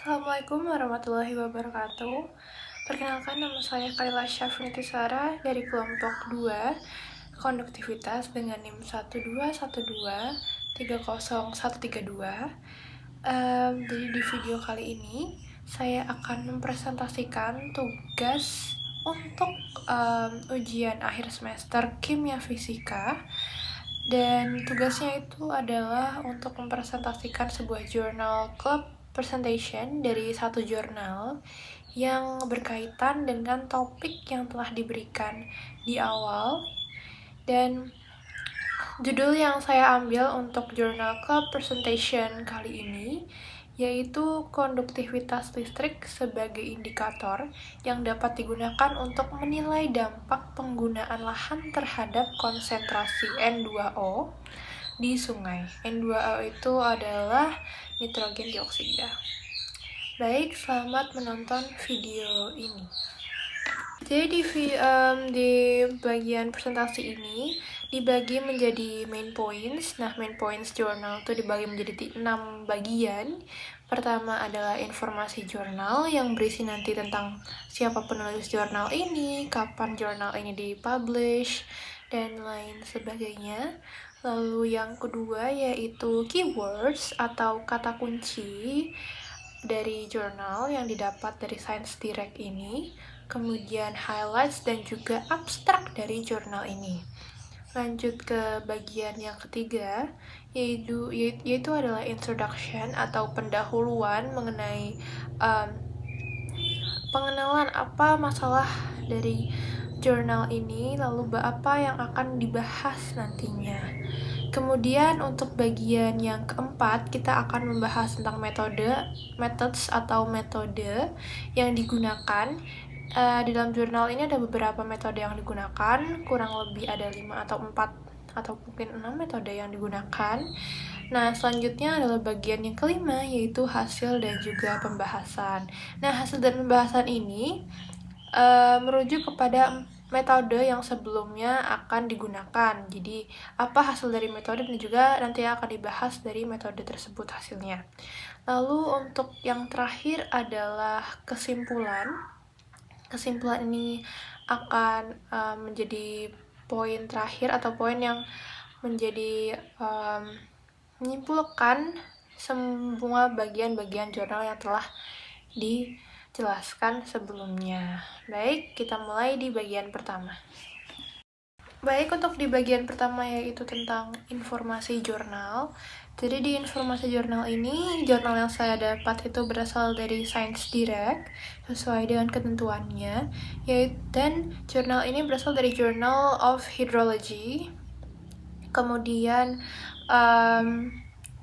Assalamualaikum warahmatullahi wabarakatuh. Perkenalkan, nama saya Kaila Syafniti Sara dari kelompok 2 konduktivitas dengan NIM 121230132. Jadi di video kali ini saya akan mempresentasikan tugas untuk ujian akhir semester kimia fisika. Dan tugasnya itu adalah untuk mempresentasikan sebuah journal club presentation dari satu jurnal yang berkaitan dengan topik yang telah diberikan di awal. Dan judul yang saya ambil untuk journal club presentation kali ini yaitu konduktivitas listrik sebagai indikator yang dapat digunakan untuk menilai dampak penggunaan lahan terhadap konsentrasi N2O di sungai. N2O itu adalah nitrogen dioksida. Baik, selamat menonton video ini. Jadi di bagian presentasi ini dibagi menjadi main points. Nah, main points journal itu dibagi menjadi 6 bagian. Pertama adalah informasi jurnal yang berisi nanti tentang siapa penulis jurnal ini, kapan jurnal ini dipublish, dan lain sebagainya. Lalu yang kedua yaitu keywords atau kata kunci dari jurnal yang didapat dari Science Direct ini. Kemudian highlights dan juga abstrak dari jurnal ini. Lanjut ke bagian yang ketiga, yaitu adalah introduction atau pendahuluan mengenai pengenalan apa masalah dari jurnal ini, lalu apa yang akan dibahas nantinya. Kemudian untuk bagian yang keempat, kita akan membahas tentang methods atau metode yang digunakan. Di dalam jurnal ini ada beberapa metode yang digunakan, kurang lebih ada 5 atau 4 atau mungkin 6 metode yang digunakan. Nah, selanjutnya adalah bagian yang kelima, yaitu hasil dan juga pembahasan. Nah, hasil dan pembahasan ini merujuk kepada metode yang sebelumnya akan digunakan. Jadi, apa hasil dari metode dan juga nanti akan dibahas dari metode tersebut hasilnya. Lalu untuk yang terakhir adalah kesimpulan. Kesimpulan ini akan menjadi poin terakhir atau poin yang menjadi menyimpulkan semua bagian-bagian jurnal yang telah dijelaskan sebelumnya. Baik, kita mulai di bagian pertama. Baik, untuk di bagian pertama yaitu tentang informasi jurnal. Jadi di informasi jurnal ini, jurnal yang saya dapat itu berasal dari Science Direct sesuai dengan ketentuannya. Dan jurnal ini berasal dari Journal of Hydrology. Kemudian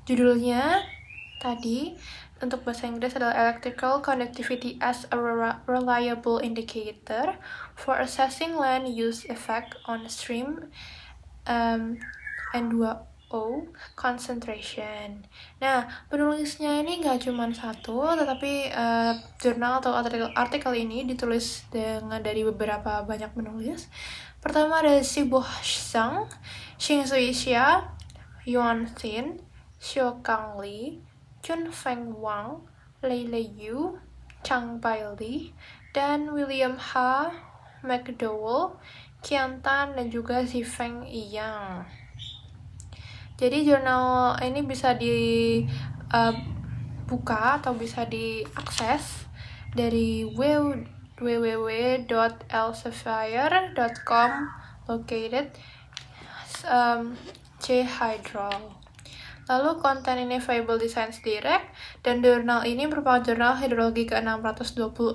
judulnya tadi untuk bahasa Inggris adalah Electrical Conductivity as a Reliable Indicator for Assessing Land Use Effect on Stream N2O Concentration. Nah, penulisnya ini nggak cuma satu, tetapi jurnal atau artikel ini ditulis dari beberapa banyak penulis. Pertama ada Sibo Shang, Xing Zuixia, Yuan Xin, Xiao Kang Li, Chun Feng Wang, Lei Lei Yu, Chang Bai Li, dan William H. McDowell, Qian Tan, dan juga Si Feng Yang. Jadi jurnal ini bisa dibuka atau bisa diakses dari www.elsevier.com located Ch-Hydrol. Lalu konten ini available di Science Direct, dan jurnal ini merupakan jurnal hidrologi ke-626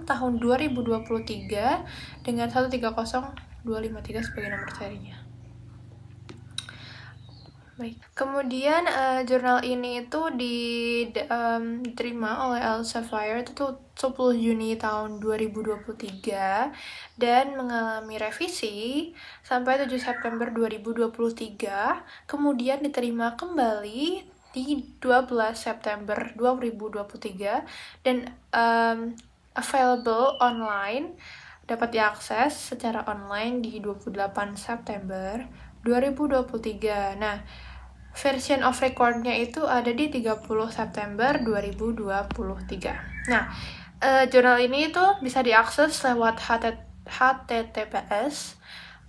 tahun 2023 dengan 130253 sebagai nomor serinya. Baik, kemudian jurnal ini itu diterima oleh Elsevier itu 10 Juni tahun 2023 dan mengalami revisi sampai 7 September 2023, kemudian diterima kembali di 12 September 2023 dan available online, dapat diakses secara online di 28 September 2023. Nah, Version of record-nya itu ada di 30 September 2023. Nah, jurnal ini itu bisa diakses lewat https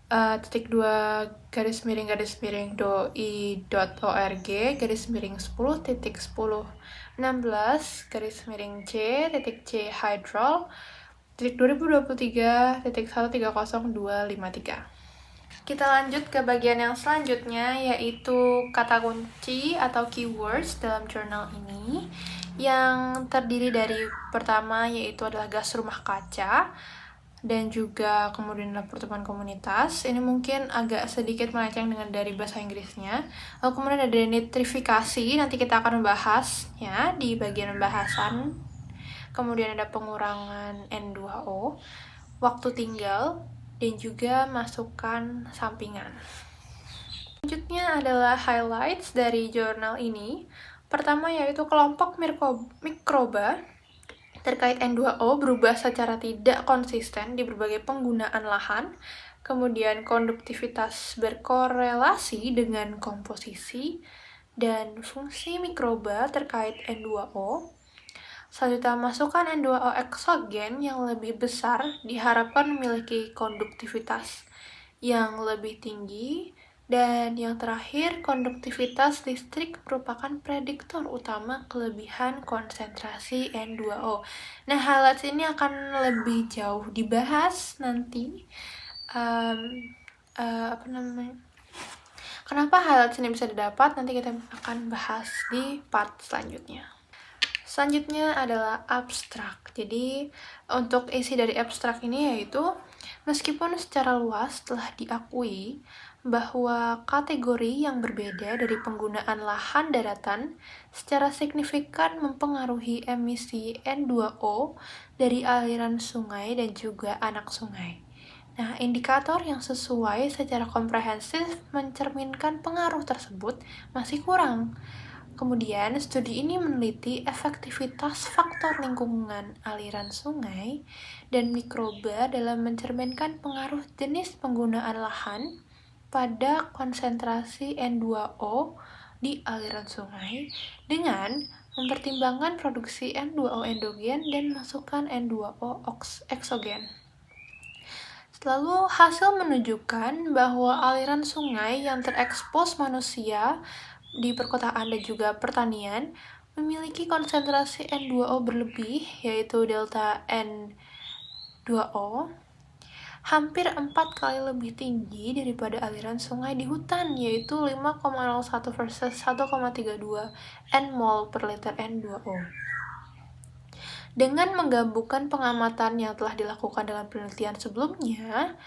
.doi.org/10.10.c/10.c/2023.130.253. Kita lanjut ke bagian yang selanjutnya, yaitu kata kunci atau keywords dalam jurnal ini, yang terdiri dari pertama yaitu adalah gas rumah kaca, dan juga kemudian adalah pertemuan komunitas. Ini mungkin agak sedikit melenceng dengan dari bahasa Inggrisnya. Lalu kemudian ada nitrifikasi, nanti kita akan membahasnya di bagian pembahasan. Kemudian ada pengurangan N2O, waktu tinggal, dan juga masukan sampingan. Selanjutnya adalah highlights dari jurnal ini. Pertama yaitu kelompok mikroba terkait N2O berubah secara tidak konsisten di berbagai penggunaan lahan. Kemudian konduktivitas berkorelasi dengan komposisi dan fungsi mikroba terkait N2O. Selanjutnya, masukan N2O eksogen yang lebih besar diharapkan memiliki konduktivitas yang lebih tinggi. Dan yang terakhir, konduktivitas listrik merupakan prediktor utama kelebihan konsentrasi N2O. Nah, highlights ini akan lebih jauh dibahas nanti. Kenapa highlights ini bisa didapat? Nanti kita akan bahas di part selanjutnya. Selanjutnya adalah abstrak. Jadi, untuk isi dari abstrak ini yaitu, meskipun secara luas telah diakui bahwa kategori yang berbeda dari penggunaan lahan daratan secara signifikan mempengaruhi emisi N2O dari aliran sungai dan juga anak sungai. Nah, indikator yang sesuai secara komprehensif mencerminkan pengaruh tersebut masih kurang. Kemudian, studi ini meneliti efektivitas faktor lingkungan aliran sungai dan mikroba dalam mencerminkan pengaruh jenis penggunaan lahan pada konsentrasi N2O di aliran sungai dengan mempertimbangkan produksi N2O endogen dan masukan N2O eksogen. Lalu, hasil menunjukkan bahwa aliran sungai yang terekspos manusia di perkotaan dan juga pertanian memiliki konsentrasi N2O berlebih, yaitu delta N2O, hampir 4 kali lebih tinggi daripada aliran sungai di hutan, yaitu 5,01 versus 1,32 Nmol per liter N2O. Dengan menggabungkan pengamatan yang telah dilakukan dengan penelitian sebelumnya,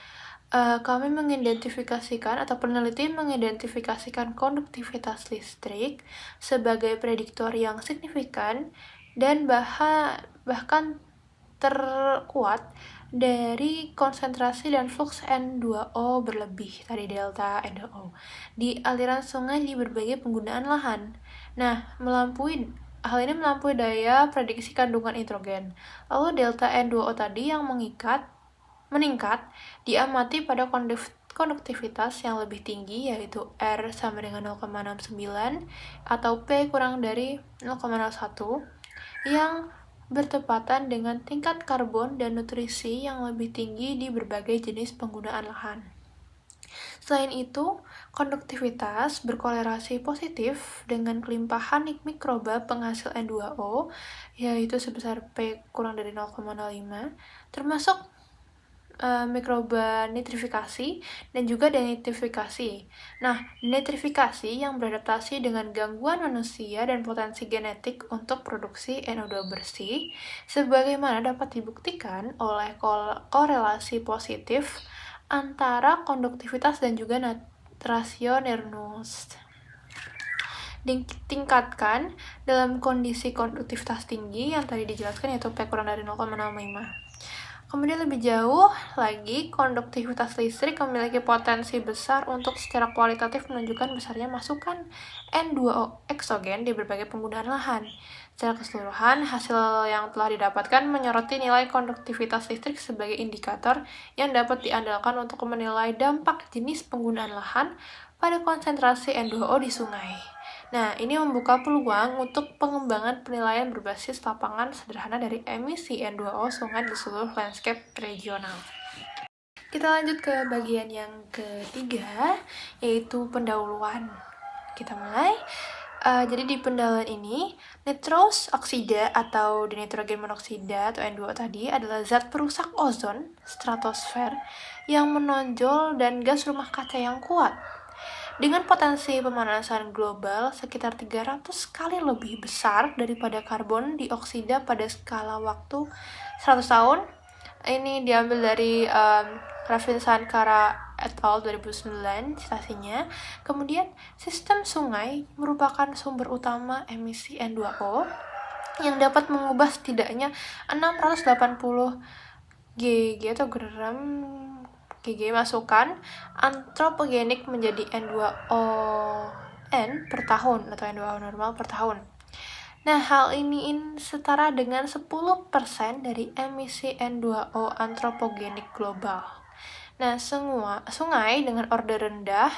kami mengidentifikasikan atau peneliti mengidentifikasikan konduktivitas listrik sebagai prediktor yang signifikan dan bahkan terkuat dari konsentrasi dan flux N2O berlebih tadi delta N2O di aliran sungai di berbagai penggunaan lahan. Nah, hal ini melampaui daya prediksi kandungan nitrogen. Lalu delta N2O tadi yang meningkat diamati pada konduktivitas yang lebih tinggi, yaitu R sama dengan 0,69 atau P kurang dari 0,01, yang bertepatan dengan tingkat karbon dan nutrisi yang lebih tinggi di berbagai jenis penggunaan lahan. Selain itu, konduktivitas berkorelasi positif dengan kelimpahan mikroba penghasil N2O, yaitu sebesar P kurang dari 0,05, termasuk mikroba nitrifikasi dan juga denitrifikasi. Nah, nitrifikasi yang beradaptasi dengan gangguan manusia dan potensi genetik untuk produksi NO2 bersih, sebagaimana dapat dibuktikan oleh korelasi positif antara konduktivitas dan juga rasio Nernst. Ditingkatkan dalam kondisi konduktivitas tinggi yang tadi dijelaskan, yaitu P kurang dari 0,05. Kemudian lebih jauh lagi, konduktivitas listrik memiliki potensi besar untuk secara kualitatif menunjukkan besarnya masukan N2O eksogen di berbagai penggunaan lahan. Secara keseluruhan, hasil yang telah didapatkan menyoroti nilai konduktivitas listrik sebagai indikator yang dapat diandalkan untuk menilai dampak jenis penggunaan lahan pada konsentrasi N2O di sungai. Nah, ini membuka peluang untuk pengembangan penilaian berbasis lapangan sederhana dari emisi N2O sungai di seluruh landscape regional. Kita lanjut ke bagian yang ketiga, yaitu pendahuluan. Kita mulai. Jadi di pendahuluan ini, nitrous oksida atau dinitrogen monoksida atau N2O tadi adalah zat perusak ozon stratosfer yang menonjol dan gas rumah kaca yang kuat. Dengan potensi pemanasan global sekitar 300 kali lebih besar daripada karbon dioksida pada skala waktu 100 tahun. Ini diambil dari Ravin Sankara et al. 2009 citasinya. Kemudian, sistem sungai merupakan sumber utama emisi N2O yang dapat mengubah setidaknya 680 GG atau gram GG masukan antropogenik menjadi N2ON per tahun atau N2O normal per tahun. Nah, hal ini setara dengan 10% dari emisi N2O antropogenik global. Nah, sungai dengan order rendah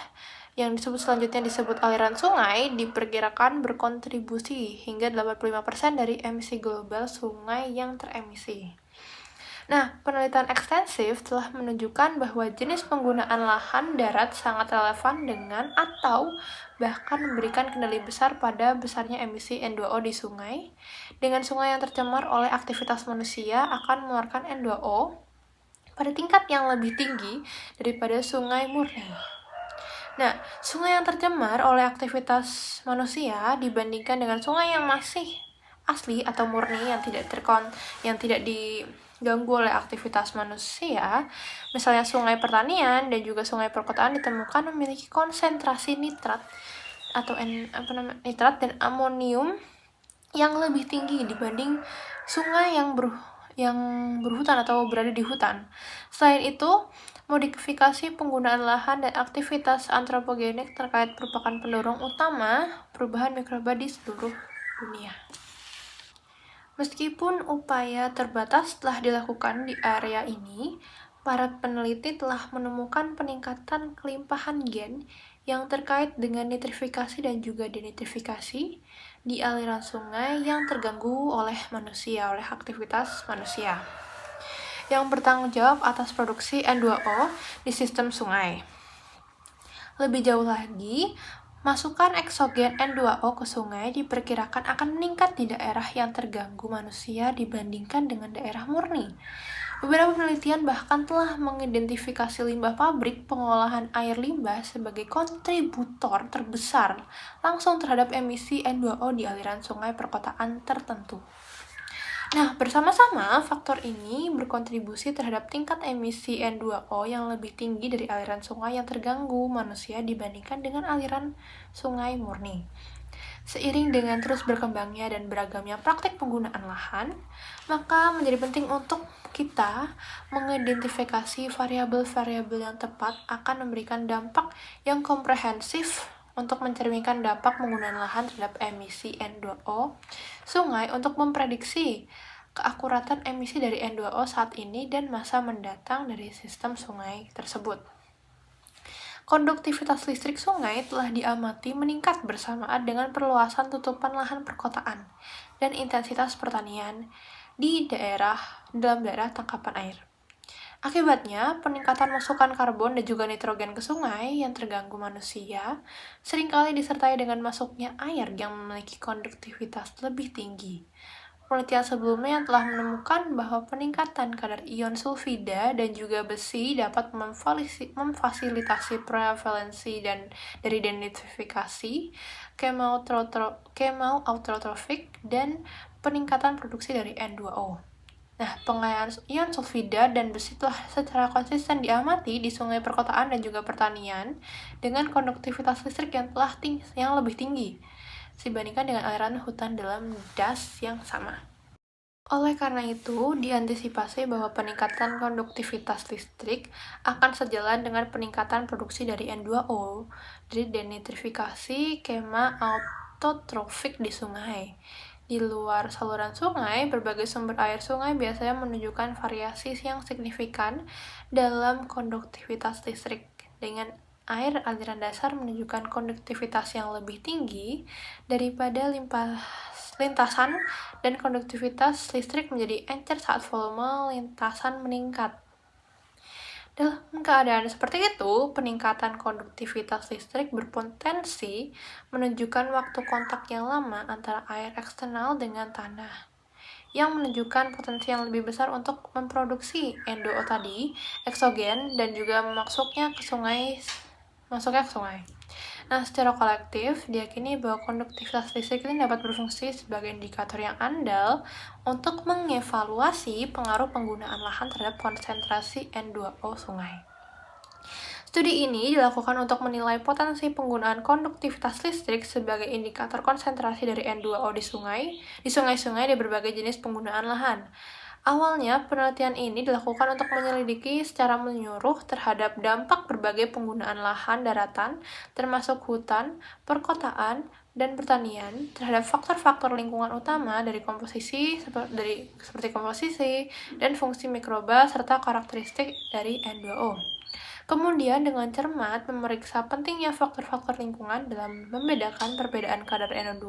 yang selanjutnya disebut aliran sungai diperkirakan berkontribusi hingga 85% dari emisi global sungai yang teremisi. Nah, penelitian ekstensif telah menunjukkan bahwa jenis penggunaan lahan darat sangat relevan dengan atau bahkan memberikan kendali besar pada besarnya emisi N2O di sungai. Dengan sungai yang tercemar oleh aktivitas manusia akan mengeluarkan N2O pada tingkat yang lebih tinggi daripada sungai murni. Nah, sungai yang tercemar oleh aktivitas manusia dibandingkan dengan sungai yang masih asli atau murni yang tidak diganggu oleh aktivitas manusia, misalnya sungai pertanian dan juga sungai perkotaan ditemukan memiliki konsentrasi nitrat atau nitrat dan amonium yang lebih tinggi dibanding sungai yang berhutan atau berada di hutan. Selain itu, modifikasi penggunaan lahan dan aktivitas antropogenik terkait merupakan pendorong utama perubahan mikroba di seluruh dunia. Meskipun upaya terbatas telah dilakukan di area ini, para peneliti telah menemukan peningkatan kelimpahan gen yang terkait dengan nitrifikasi dan juga denitrifikasi di aliran sungai yang terganggu oleh aktivitas manusia, yang bertanggung jawab atas produksi N2O di sistem sungai. Lebih jauh lagi, masukan eksogen N2O ke sungai diperkirakan akan meningkat di daerah yang terganggu manusia dibandingkan dengan daerah murni. Beberapa penelitian bahkan telah mengidentifikasi limbah pabrik pengolahan air limbah sebagai kontributor terbesar langsung terhadap emisi N2O di aliran sungai perkotaan tertentu. Nah, bersama-sama faktor ini berkontribusi terhadap tingkat emisi N2O yang lebih tinggi dari aliran sungai yang terganggu manusia dibandingkan dengan aliran sungai murni. Seiring dengan terus berkembangnya dan beragamnya praktik penggunaan lahan, maka menjadi penting untuk kita mengidentifikasi variabel-variabel yang tepat akan memberikan dampak yang komprehensif untuk mencerminkan dampak penggunaan lahan terhadap emisi N2O sungai untuk memprediksi keakuratan emisi dari N2O saat ini dan masa mendatang dari sistem sungai tersebut. Konduktivitas listrik sungai telah diamati meningkat bersamaan dengan perluasan tutupan lahan perkotaan dan intensitas pertanian dalam daerah tangkapan air. Akibatnya, peningkatan masukan karbon dan juga nitrogen ke sungai yang terganggu manusia seringkali disertai dengan masuknya air yang memiliki konduktivitas lebih tinggi. Penelitian sebelumnya telah menemukan bahwa peningkatan kadar ion sulfida dan juga besi dapat memfasilitasi prevalensi dari denitrifikasi, chemautotrofik, dan peningkatan produksi dari N2O. Nah, pengayaan ion sulfida dan besi telah secara konsisten diamati di sungai perkotaan dan juga pertanian dengan konduktivitas listrik yang lebih tinggi dibandingkan dengan aliran hutan dalam das yang sama. Oleh karena itu, diantisipasi bahwa peningkatan konduktivitas listrik akan sejalan dengan peningkatan produksi dari N2O dari denitrifikasi chemautotrofik di sungai. Di luar saluran sungai, berbagai sumber air sungai biasanya menunjukkan variasi yang signifikan dalam konduktivitas listrik dengan air aliran dasar menunjukkan konduktivitas yang lebih tinggi daripada lintasan, dan konduktivitas listrik menjadi encer saat volume lintasan meningkat. Dalam keadaan seperti itu, peningkatan konduktivitas listrik berpotensi menunjukkan waktu kontak yang lama antara air eksternal dengan tanah, yang menunjukkan potensi yang lebih besar untuk memproduksi N2O tadi, eksogen, dan juga masuknya ke sungai. Nah, secara kolektif, diyakini bahwa konduktivitas listrik ini dapat berfungsi sebagai indikator yang andal untuk mengevaluasi pengaruh penggunaan lahan terhadap konsentrasi N2O sungai. Studi ini dilakukan untuk menilai potensi penggunaan konduktivitas listrik sebagai indikator konsentrasi dari N2O di sungai-sungai di berbagai jenis penggunaan lahan. Awalnya, penelitian ini dilakukan untuk menyelidiki secara menyeluruh terhadap dampak berbagai penggunaan lahan daratan, termasuk hutan, perkotaan, dan pertanian, terhadap faktor-faktor lingkungan utama dari seperti komposisi dan fungsi mikroba serta karakteristik dari N2O. Kemudian dengan cermat memeriksa pentingnya faktor-faktor lingkungan dalam membedakan perbedaan kadar NO2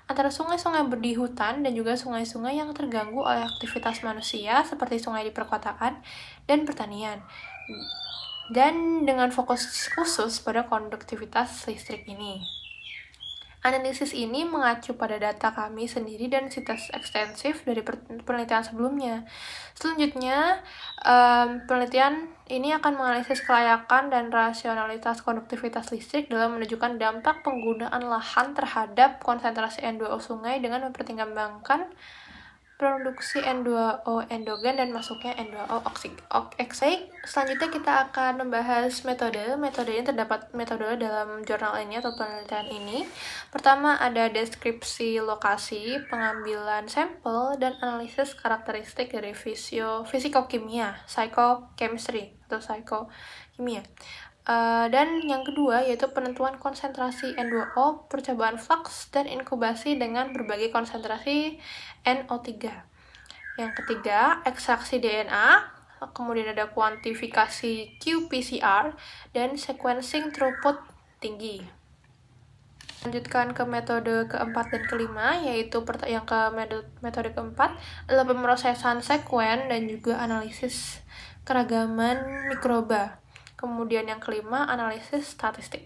antara sungai-sungai di hutan dan juga sungai-sungai yang terganggu oleh aktivitas manusia seperti sungai di perkotaan dan pertanian. Dan dengan fokus khusus pada konduktivitas listrik ini. Analisis ini mengacu pada data kami sendiri dan situs ekstensif dari penelitian sebelumnya. Selanjutnya, penelitian ini akan menganalisis kelayakan dan rasionalitas konduktivitas listrik dalam menunjukkan dampak penggunaan lahan terhadap konsentrasi N2O sungai dengan mempertimbangkan produksi N2O endogen dan masuknya N2O oxide. Selanjutnya kita akan membahas metode. Metode ini terdapat metode dalam jurnal ini atau penelitian ini. Pertama ada deskripsi lokasi, pengambilan sampel, dan analisis karakteristik dari fisikokimia, psychochemistry atau psychokimia. Dan yang kedua yaitu penentuan konsentrasi N2O, percobaan flux, dan inkubasi dengan berbagai konsentrasi NO3. Yang ketiga, ekstraksi DNA, kemudian ada kuantifikasi qPCR, dan sequencing throughput tinggi. Lanjutkan ke metode keempat dan kelima, yaitu metode keempat adalah pemrosesan sekuen dan juga analisis keragaman mikroba. Kemudian yang kelima, analisis statistik.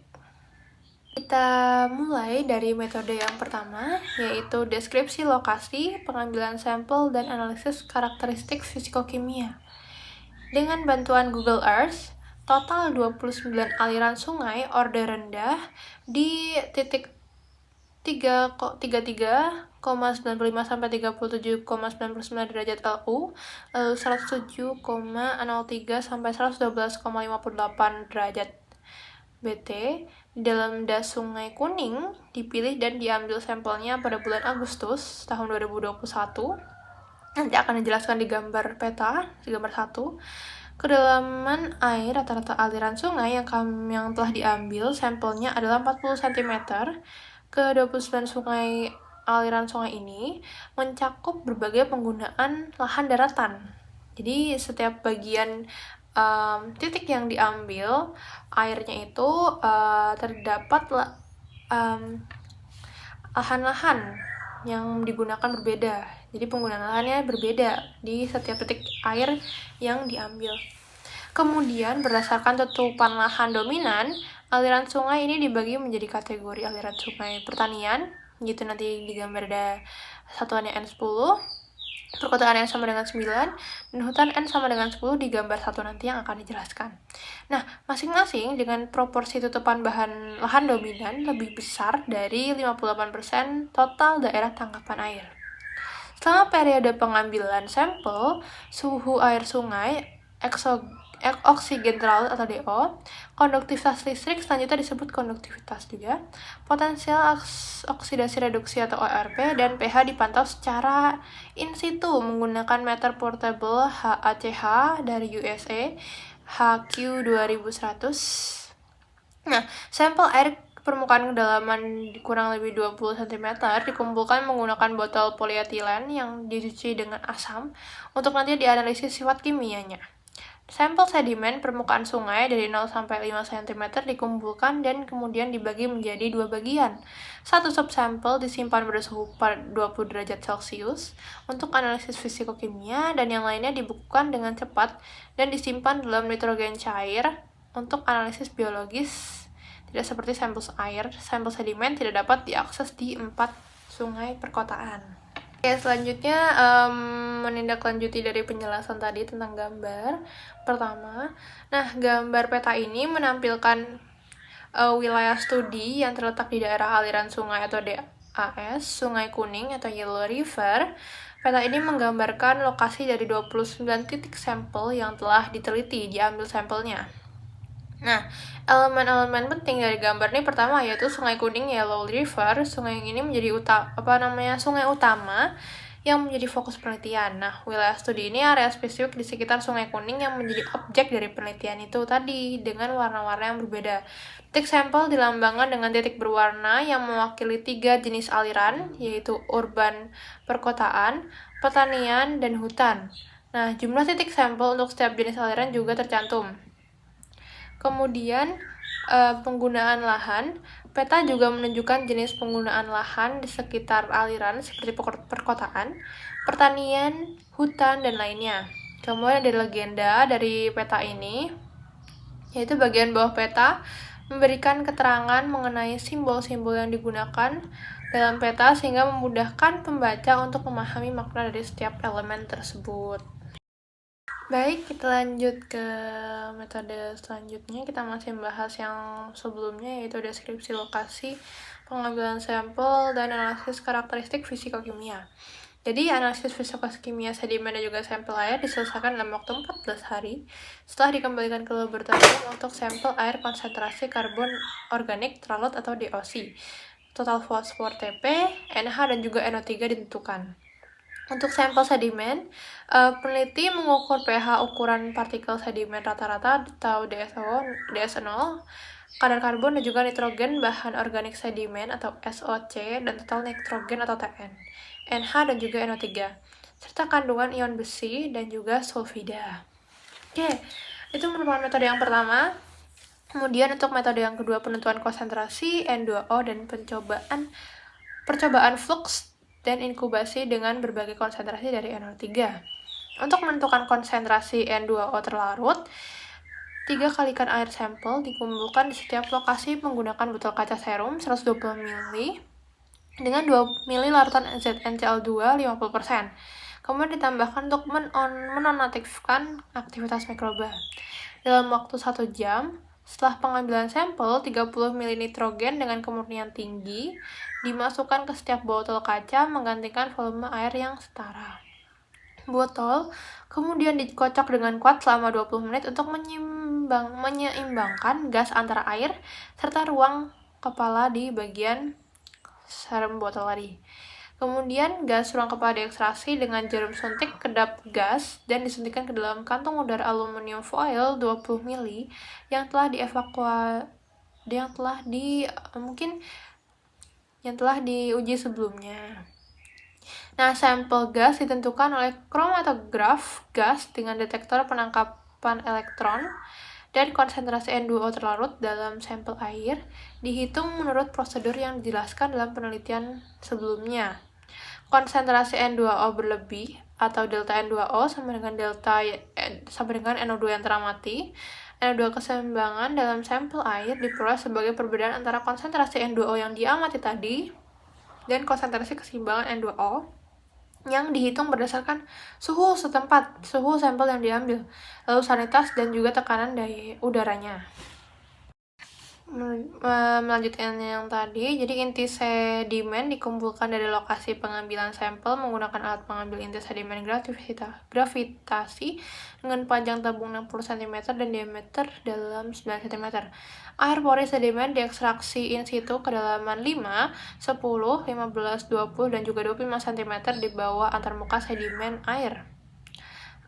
Kita mulai dari metode yang pertama, yaitu deskripsi lokasi, pengambilan sampel, dan analisis karakteristik fisikokimia. Dengan bantuan Google Earth, total 29 aliran sungai order rendah di titik 33,95 sampai 37,99 derajat LU, lalu 107,03 sampai 112,58 derajat BT di dalam das Sungai Kuning dipilih dan diambil sampelnya pada bulan Agustus tahun 2021. Nanti akan dijelaskan di gambar peta, di gambar 1. Kedalaman air rata-rata aliran sungai yang telah diambil sampelnya adalah 40 cm. Ke-29 aliran sungai ini mencakup berbagai penggunaan lahan daratan. Jadi setiap bagian titik yang diambil airnya itu terdapat lahan-lahan yang digunakan berbeda. Jadi penggunaan lahannya berbeda di setiap titik air yang diambil. Kemudian berdasarkan tutupan lahan dominan, aliran sungai ini dibagi menjadi kategori aliran sungai pertanian, gitu nanti di gambar ada satuannya N10, perkotaan N sama dengan 9, dan hutan N sama dengan 10 di gambar 1 nanti yang akan dijelaskan. Nah, masing-masing dengan proporsi tutupan lahan dominan lebih besar dari 58% total daerah tangkapan air. Selama periode pengambilan sampel, suhu air sungai, oksigen terlalu atau DO, konduktivitas listrik selanjutnya disebut konduktivitas juga, potensial oksidasi reduksi atau ORP, dan pH dipantau secara in situ menggunakan meter portable HACH dari USA HQ 2100. Nah, sampel air permukaan kedalaman kurang lebih 20 cm dikumpulkan menggunakan botol polietilen yang dicuci dengan asam untuk nanti dianalisis sifat kimianya. Sampel sedimen permukaan sungai dari 0 sampai 5 cm dikumpulkan dan kemudian dibagi menjadi 2 bagian. Satu subsampel disimpan pada suhu 20 derajat Celcius untuk analisis fisikokimia dan yang lainnya dibekukan dengan cepat dan disimpan dalam nitrogen cair untuk analisis biologis. Tidak seperti sampel air, sampel sedimen tidak dapat diakses di 4 sungai perkotaan. Oke, selanjutnya menindaklanjuti dari penjelasan tadi tentang gambar. Pertama, nah gambar peta ini menampilkan wilayah studi yang terletak di daerah aliran sungai atau DAS, Sungai Kuning atau Yellow River. Peta ini menggambarkan lokasi dari 29 titik sampel yang telah diteliti, diambil sampelnya. Nah, elemen-elemen penting dari gambar ini pertama yaitu Sungai Kuning Yellow River. Sungai ini menjadi sungai utama yang menjadi fokus penelitian. Nah, wilayah studi ini area spesifik di sekitar Sungai Kuning yang menjadi objek dari penelitian itu tadi dengan warna-warna yang berbeda. Titik sampel dilambangkan dengan titik berwarna yang mewakili 3 jenis aliran, yaitu urban perkotaan, pertanian, dan hutan. Nah, jumlah titik sampel untuk setiap jenis aliran juga tercantum. Kemudian penggunaan lahan, peta juga menunjukkan jenis penggunaan lahan di sekitar aliran seperti perkotaan, pertanian, hutan, dan lainnya. Kemudian ada legenda dari peta ini, yaitu bagian bawah peta memberikan keterangan mengenai simbol-simbol yang digunakan dalam peta sehingga memudahkan pembaca untuk memahami makna dari setiap elemen tersebut. Baik, kita lanjut ke metode selanjutnya. Kita masih membahas yang sebelumnya, yaitu deskripsi lokasi, pengambilan sampel, dan analisis karakteristik fisikokimia. Jadi, analisis fisikokimia sedimen dan juga sampel air diselesaikan dalam waktu 14 hari setelah dikembalikan ke laboratorium untuk sampel air konsentrasi karbon organik terlarut atau DOC. Total fosfor TP, NH, dan juga NO3 ditentukan. Untuk sampel sedimen, peneliti mengukur pH ukuran partikel sedimen rata-rata atau DS0, kadar karbon dan juga nitrogen bahan organik sedimen atau SOC, dan total nitrogen atau TN, NH dan juga NO3, serta kandungan ion besi dan juga sulfida. Oke, itu merupakan metode yang pertama. Kemudian untuk metode yang kedua, penentuan konsentrasi N2O dan percobaan flux dan inkubasi dengan berbagai konsentrasi dari NO3. Untuk menentukan konsentrasi N2O terlarut, 3 kalikan air sampel dikumpulkan di setiap lokasi menggunakan botol kaca serum 120 ml dengan 2 ml larutan ZnCl2 50%. Kemudian ditambahkan untuk menonaktifkan aktivitas mikroba. Dalam waktu 1 jam, setelah pengambilan sampel, 30 ml nitrogen dengan kemurnian tinggi dimasukkan ke setiap botol kaca menggantikan volume air yang setara. Botol kemudian dikocok dengan kuat selama 20 menit untuk menyeimbangkan gas antara air serta ruang kepala di bagian sarem botol tadi. Kemudian gas ruang kepala diekstraksi dengan jarum suntik kedap gas dan disuntikkan ke dalam kantong udara aluminium foil 20 ml yang telah diuji sebelumnya. Nah, sampel gas ditentukan oleh kromatograf gas dengan detektor penangkapan elektron dan konsentrasi N2O terlarut dalam sampel air dihitung menurut prosedur yang dijelaskan dalam penelitian sebelumnya. Konsentrasi N2O berlebih atau delta N2O sama dengan NO2 yang teramati. NO2 keseimbangan dalam sampel air diperoleh sebagai perbedaan antara konsentrasi N2O yang diamati tadi dan konsentrasi keseimbangan N2O yang dihitung berdasarkan suhu setempat, suhu sampel yang diambil, lalu sanititas dan juga tekanan daya udaranya. Melanjutkan yang tadi, jadi inti sedimen dikumpulkan dari lokasi pengambilan sampel menggunakan alat pengambil inti sedimen gravitasi dengan panjang tabung 60 cm dan diameter dalam 9 cm. Air pori sedimen diekstraksi in situ kedalaman 5, 10, 15, 20, dan juga 25 cm di bawah antarmuka sedimen air.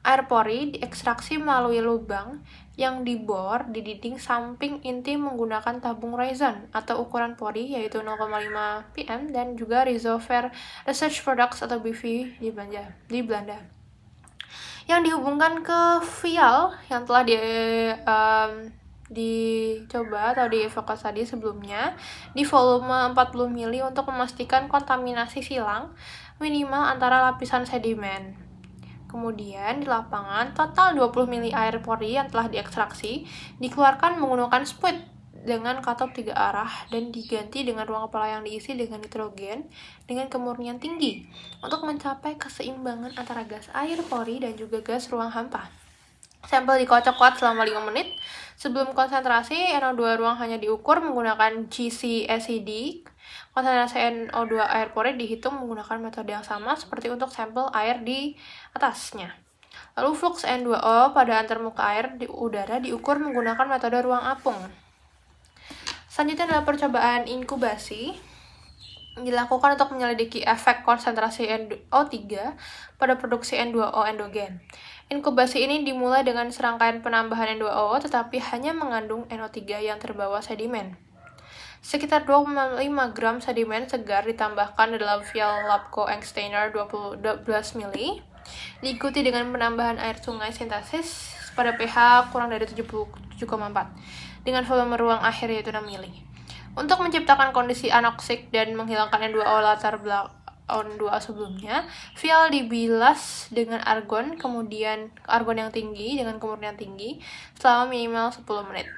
Air pori diekstraksi melalui lubang yang dibor di dinding samping inti menggunakan tabung Raison atau ukuran pori yaitu 0,5 pm dan juga Resolver Research Products atau BV di Belanda. yang dihubungkan ke vial yang telah dicoba atau dievakuasi tadi sebelumnya di volume 40 mili untuk memastikan kontaminasi silang minimal antara lapisan sedimen. Kemudian di lapangan, total 20 mili air pori yang telah diekstraksi dikeluarkan menggunakan spuit dengan katop 3 arah dan diganti dengan ruang kepala yang diisi dengan nitrogen dengan kemurnian tinggi untuk mencapai keseimbangan antara gas air pori dan juga gas ruang hampa. Sampel dikocok kuat selama 5 menit. Sebelum konsentrasi, NO2 ruang hanya diukur menggunakan GC-SED. Konsentrasi NO2 air pori dihitung menggunakan metode yang sama seperti untuk sampel air di atasnya. Lalu flux N2O pada antarmuka air di udara diukur menggunakan metode ruang apung. Selanjutnya adalah percobaan inkubasi dilakukan untuk menyelidiki efek konsentrasi NO3 pada produksi N2O endogen. Inkubasi ini dimulai dengan serangkaian penambahan N2O tetapi hanya mengandung NO3 yang terbawa sedimen. Sekitar 2,5 gram sedimen segar ditambahkan dalam vial Labco Engsteiner 12 mili, diikuti dengan penambahan air sungai sintesis pada pH kurang dari 77,4 dengan volume ruang akhir yaitu 6 mili. Untuk menciptakan kondisi anoksik dan menghilangkan N2O latar belakang N2O sebelumnya, vial dibilas dengan argon, kemudian argon yang tinggi dengan kemurnian tinggi selama minimal 10 menit.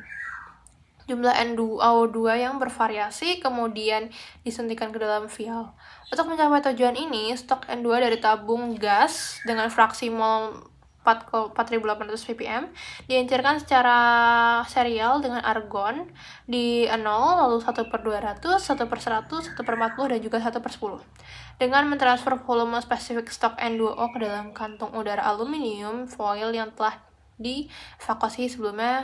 Jumlah N2O2 yang bervariasi kemudian disuntikan ke dalam vial. Untuk mencapai tujuan ini, stok N2 dari tabung gas dengan fraksi mol 4800 ppm diencerkan secara serial dengan argon di 0, lalu 1/200, 1/100, 1/40, dan juga 1/10 dengan mentransfer volume spesifik stok N2O ke dalam kantung udara aluminium foil yang telah dievakuasi sebelumnya.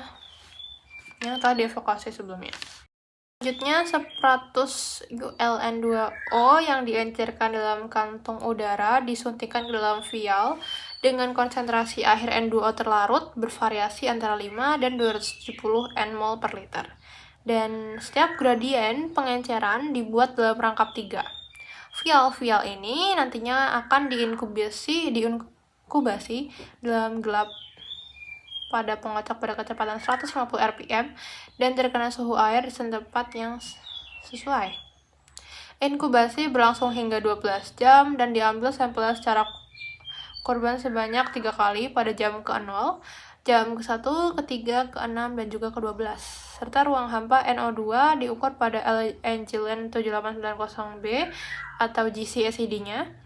Selanjutnya, 100 LN2O yang diencerkan dalam kantung udara disuntikan ke dalam vial dengan konsentrasi akhir N2O terlarut bervariasi antara 5 dan 270 nmol per liter. Dan setiap gradien pengenceran dibuat dalam rangkap 3. Vial-vial ini nantinya akan diinkubasi dalam gelap pada pengocok pada kecepatan 150 rpm dan terkena suhu air di tempat yang sesuai. Inkubasi berlangsung hingga 12 jam dan diambil sampelnya secara korban sebanyak 3 kali pada jam ke-0, jam ke-1, ke-3, ke-6, dan juga ke-12. Serta ruang hampa NO2 diukur pada Engine 7890B atau GC-SED-nya.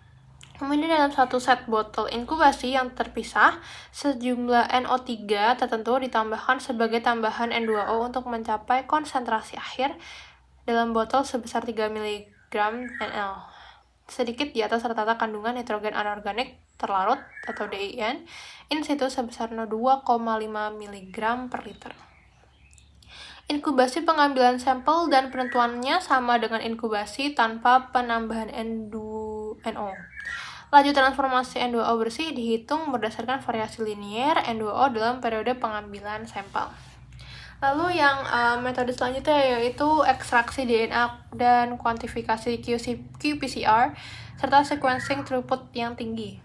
Kemudian dalam satu set botol inkubasi yang terpisah, sejumlah NO3 tertentu ditambahkan sebagai tambahan N2O untuk mencapai konsentrasi akhir dalam botol sebesar 3 mg NL. Sedikit di atas rata-rata kandungan nitrogen anorganik terlarut atau DIN in situ sebesar 2,5 mg per liter. Inkubasi pengambilan sampel dan penentuannya sama dengan inkubasi tanpa penambahan NO. Laju transformasi N2O bersih dihitung berdasarkan variasi linier N2O dalam periode pengambilan sampel. Lalu yang metode selanjutnya yaitu ekstraksi DNA dan kuantifikasi qPCR serta sequencing throughput yang tinggi.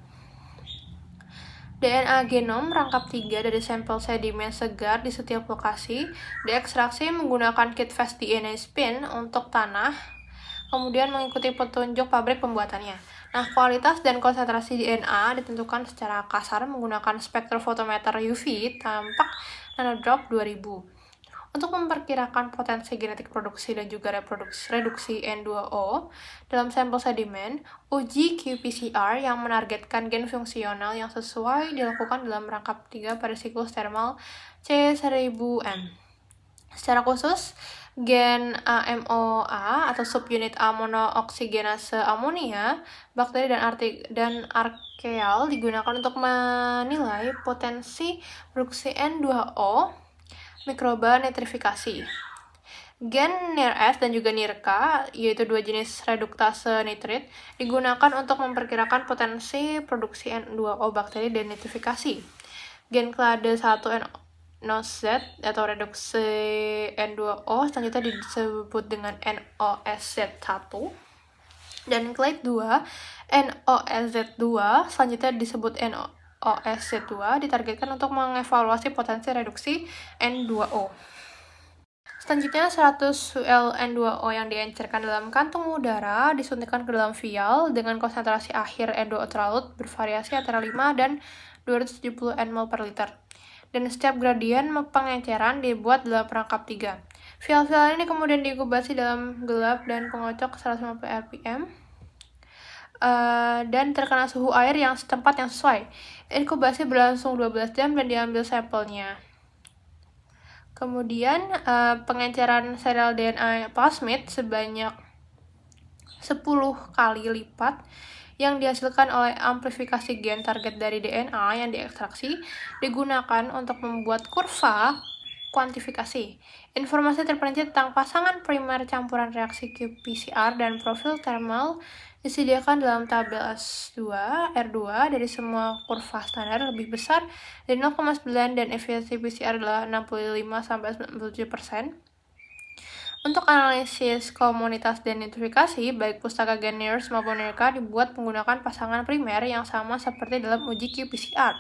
DNA genom rangkap 3 dari sampel sedimen segar di setiap lokasi diekstraksi menggunakan kit fast DNA spin untuk tanah, kemudian mengikuti petunjuk pabrik pembuatannya. Nah, kualitas dan konsentrasi DNA ditentukan secara kasar menggunakan spektrofotometer UV tampak nanodrop 2000. Untuk memperkirakan potensi genetik produksi dan juga reduksi N2O dalam sampel sedimen, uji qPCR yang menargetkan gen fungsional yang sesuai dilakukan dalam rangkap 3 pada siklus termal C1000M. Secara khusus, gen AMOA atau subunit A monooksigenase amonia, bakteri dan arkeal digunakan untuk menilai potensi produksi N2O mikroba nitrifikasi. Gen NIRS dan juga NIRK, yaitu 2 jenis reduktase nitrit, digunakan untuk memperkirakan potensi produksi N2O bakteri dan nitrifikasi. Gen clade 1 NOZ atau reduksi N2O selanjutnya disebut dengan NOSZ1 dan clade 2 NOSZ2 selanjutnya disebut OSZ2 ditargetkan untuk mengevaluasi potensi reduksi N2O. Selanjutnya, 100 ml N2O yang diencerkan dalam kantung udara disuntikkan ke dalam vial dengan konsentrasi akhir N2O terlarut bervariasi antara 5 dan 270 nmol per liter. Dan setiap gradien pengenceran dibuat dalam perangkap 3. Vial-vial ini kemudian diinkubasi dalam gelap dan pengocok 150 rpm dan terkena suhu air yang setempat yang sesuai. Inkubasi berlangsung 12 jam dan diambil sampelnya. Kemudian pengenceran serial DNA plasmid sebanyak 10 kali lipat yang dihasilkan oleh amplifikasi gen target dari DNA yang diekstraksi digunakan untuk membuat kurva kuantifikasi. Informasi terperinci tentang pasangan primer campuran reaksi qPCR dan profil thermal disediakan dalam tabel S2, R2 dari semua kurva standar lebih besar dari 0,9 dan efisiensi PCR adalah 65-97%. Untuk analisis komunitas dan identifikasi, baik pustaka gen NIRS maupun NIRCA dibuat menggunakan pasangan primer yang sama seperti dalam uji qPCR.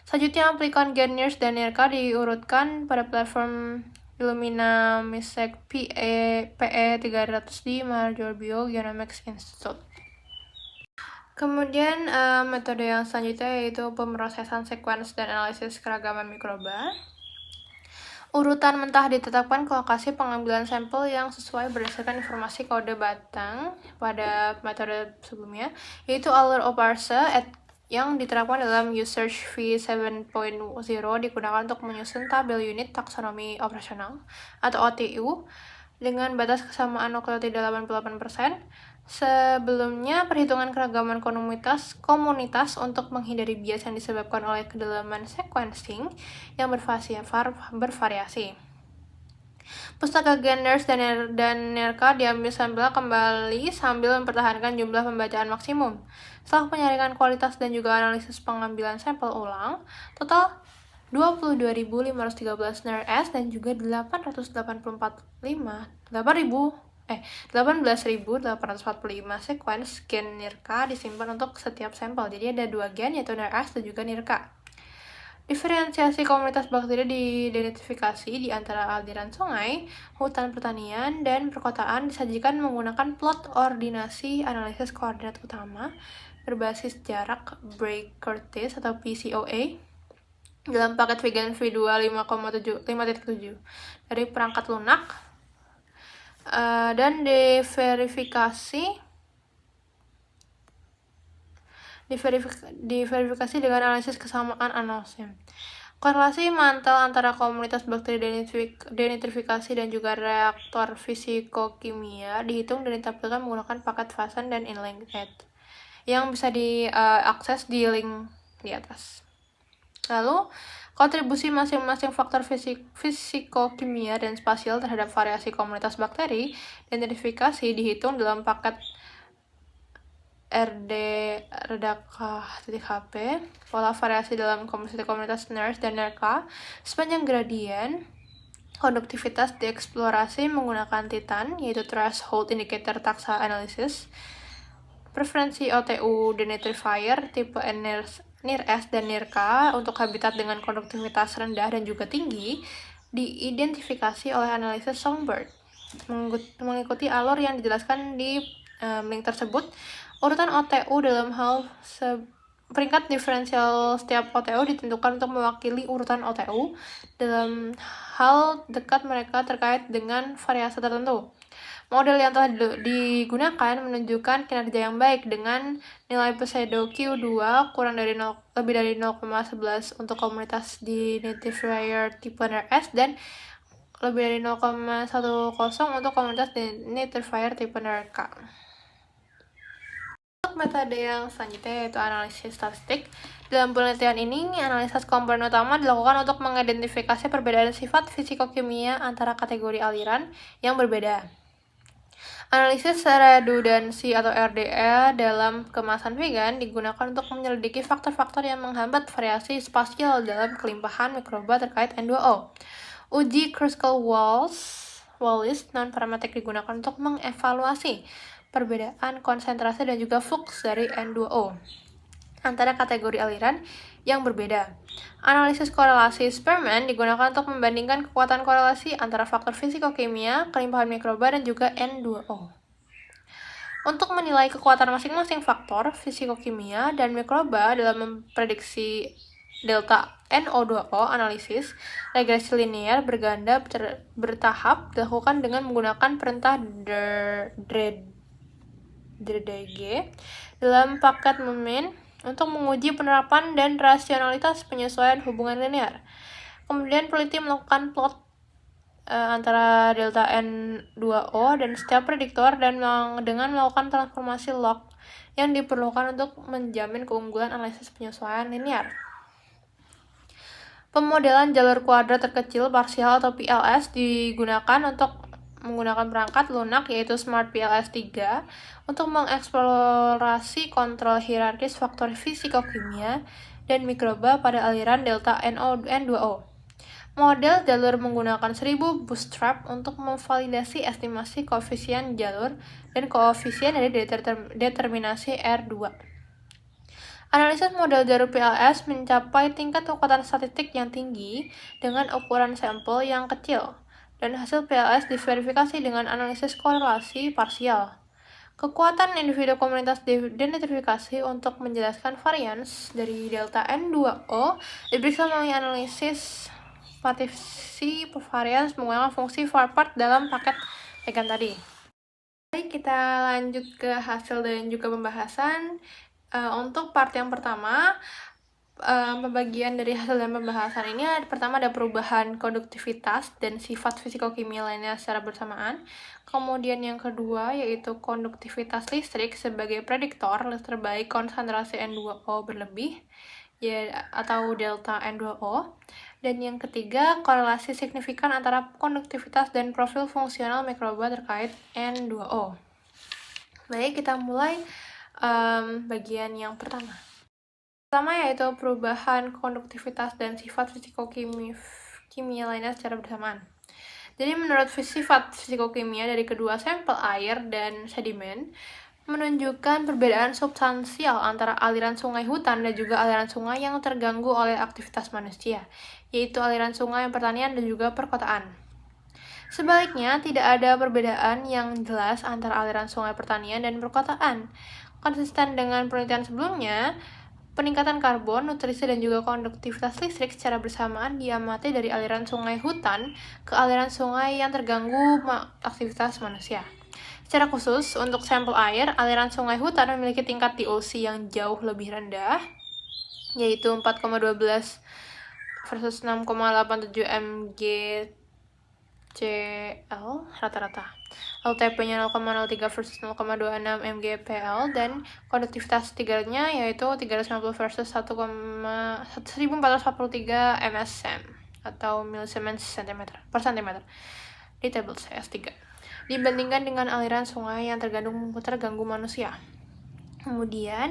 Selanjutnya, aplikan gen NIRS dan NIRCA diurutkan pada platform Illumina MISSEQ PE300 di Marjorie Biogenomics Institute. Kemudian metode yang selanjutnya yaitu pemrosesan sequence dan analisis keragaman mikroba. Urutan mentah ditetapkan ke lokasi pengambilan sampel yang sesuai berdasarkan informasi kode batang pada metode sebelumnya, yaitu Euler-Oparse yang diterapkan dalam Usearch V7.0 digunakan untuk menyusun tabel unit taksonomi operasional atau OTU dengan batas kesamaan nukleotida 88%. Sebelumnya, perhitungan keragaman komunitas untuk menghindari bias yang disebabkan oleh kedalaman sequencing yang bervariasi. Pustaka gen NIRS dan NIRCA diambil sampel kembali sambil mempertahankan jumlah pembacaan maksimum. Setelah penyaringan kualitas dan juga analisis pengambilan sampel ulang, total 22.513 NIRS dan juga 18.845 sequence gen NIRCA disimpan untuk setiap sampel. Jadi ada 2 gen yaitu NIRS dan juga NIRCA. Diferensiasi komunitas bakteri diidentifikasi di antara aliran sungai, hutan pertanian, dan perkotaan disajikan menggunakan plot ordinasi analisis koordinat utama berbasis jarak Bragg-Curtis atau PCOA dalam paket Vegan V2 5.7 dari perangkat lunak dan diverifikasi dengan analisis kesamaan anosim. Korelasi mantel antara komunitas bakteri denitrifikasi dan juga reaktor fisikokimia dihitung dan ditampilkan menggunakan paket Fasan dan InlinkNet yang bisa diakses di link di atas. Lalu, kontribusi masing-masing faktor fisikokimia dan spasial terhadap variasi komunitas bakteri denitrifikasi dihitung dalam paket RD-HP, pola variasi dalam komposisi komunitas NIRS dan NIRCA sepanjang gradien konduktivitas dieksplorasi menggunakan Titan, yaitu Threshold Indicator Taxa Analysis, preferensi OTU denitrifier tipe NIRS dan NIRCA untuk habitat dengan konduktivitas rendah dan juga tinggi diidentifikasi oleh analisis Songbird. Mengikuti alur yang dijelaskan di link tersebut, urutan OTU dalam hal peringkat diferensial setiap OTU ditentukan untuk mewakili urutan OTU dalam hal dekat mereka terkait dengan variasi tertentu. Model yang telah digunakan menunjukkan kinerja yang baik dengan nilai pseudo Q2 lebih dari 0,11 untuk komunitas denitrifier tipe NIRS dan lebih dari 0,10 untuk komunitas denitrifier tipe NIRCA. Untuk metode yang selanjutnya yaitu analisis statistik. Dalam penelitian ini, analisis komponen utama dilakukan untuk mengidentifikasi perbedaan sifat fisikokimia antara kategori aliran yang berbeda. Analisis redundansi atau RDE dalam kemasan vegan digunakan untuk menyelidiki faktor-faktor yang menghambat variasi spasial dalam kelimpahan mikroba terkait N2O. Uji Kruskal-Wallis non-parametrik digunakan untuk mengevaluasi perbedaan konsentrasi dan juga flux dari N2O. antara kategori aliran yang berbeda. Analisis korelasi Spearman digunakan untuk membandingkan kekuatan korelasi antara faktor fisikokimia, kelimpahan mikroba, dan juga N2O. Untuk menilai kekuatan masing-masing faktor fisikokimia dan mikroba dalam memprediksi delta NO2O analisis, regresi linear berganda bertahap dilakukan dengan menggunakan perintah DRG dalam paket Memin untuk menguji penerapan dan rasionalitas penyesuaian hubungan linear. Kemudian peneliti melakukan plot antara delta N2O dan setiap prediktor dan dengan melakukan transformasi log yang diperlukan untuk menjamin keunggulan analisis penyesuaian linear. Pemodelan jalur kuadrat terkecil parsial atau PLS digunakan untuk menggunakan perangkat lunak yaitu Smart PLS 3 untuk mengeksplorasi kontrol hierarkis faktor fisikokimia dan mikroba pada aliran delta N2O. Model jalur menggunakan 1000 bootstrap untuk memvalidasi estimasi koefisien jalur dan koefisien dari determinasi R2. Analisis model jalur PLS mencapai tingkat kekuatan statistik yang tinggi dengan ukuran sampel yang kecil, dan hasil PLS diverifikasi dengan analisis korelasi parsial. Kekuatan individu komunitas diidentifikasi untuk menjelaskan varians dari delta N2O diperiksa melalui analisis partisi varians menggunakan fungsi varpart dalam paket Egan tadi. Baik, kita lanjut ke hasil dan juga pembahasan. Untuk part yang pertama, pembagian dari hasil dan pembahasan ini pertama ada perubahan konduktivitas dan sifat fisikokimia lainnya secara bersamaan. Kemudian yang kedua yaitu konduktivitas listrik sebagai prediktor terbaik konsentrasi N2O berlebih atau delta N2O. Dan yang ketiga, korelasi signifikan antara konduktivitas dan profil fungsional mikroba terkait N2O. Baik, kita mulai bagian yang pertama. Pertama yaitu perubahan konduktivitas dan sifat fisikokimia lainnya secara bersamaan. Jadi menurut sifat fisikokimia dari kedua sampel air dan sedimen, menunjukkan perbedaan substansial antara aliran sungai hutan dan juga aliran sungai yang terganggu oleh aktivitas manusia, yaitu aliran sungai pertanian dan juga perkotaan. Sebaliknya, tidak ada perbedaan yang jelas antara aliran sungai pertanian dan perkotaan. Konsisten dengan penelitian sebelumnya, peningkatan karbon, nutrisi, dan juga konduktivitas listrik secara bersamaan diamati dari aliran sungai hutan ke aliran sungai yang terganggu aktivitas manusia. Secara khusus, untuk sampel air, aliran sungai hutan memiliki tingkat DOC yang jauh lebih rendah, yaitu 4,12 versus 6,87 mgcl rata-rata. Lalu TP-nya 0,03 versus 0,26 mgpl, dan konduktivitas tiganya yaitu 350 versus 1443 msm atau milisiemens per cm di tabel CS3. Dibandingkan dengan aliran sungai yang terganggu manusia. Kemudian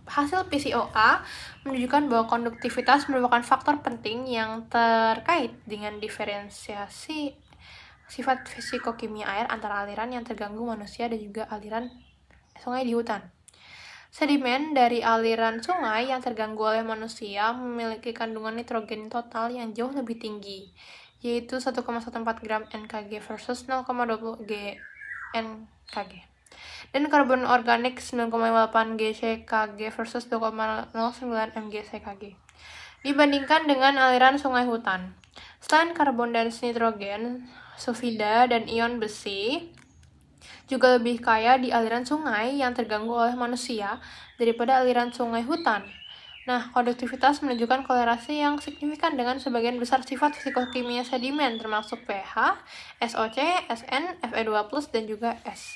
hasil PCOA menunjukkan bahwa konduktivitas merupakan faktor penting yang terkait dengan diferensiasi sifat fisikokimia air antara aliran yang terganggu manusia dan juga aliran sungai di hutan. Sedimen dari aliran sungai yang terganggu oleh manusia memiliki kandungan nitrogen total yang jauh lebih tinggi, yaitu 1,14 gram NKG versus 0,20 g NKG. Dan karbon organik 9,8 GCKG versus 2,09 mGCKG. Dibandingkan dengan aliran sungai hutan. Selain karbon dan nitrogen, sulfida dan ion besi juga lebih kaya di aliran sungai yang terganggu oleh manusia daripada aliran sungai hutan. Nah, konduktivitas menunjukkan kolerasi yang signifikan dengan sebagian besar sifat fisikokimia sedimen, termasuk pH, SOC, SN, Fe2+, dan juga S.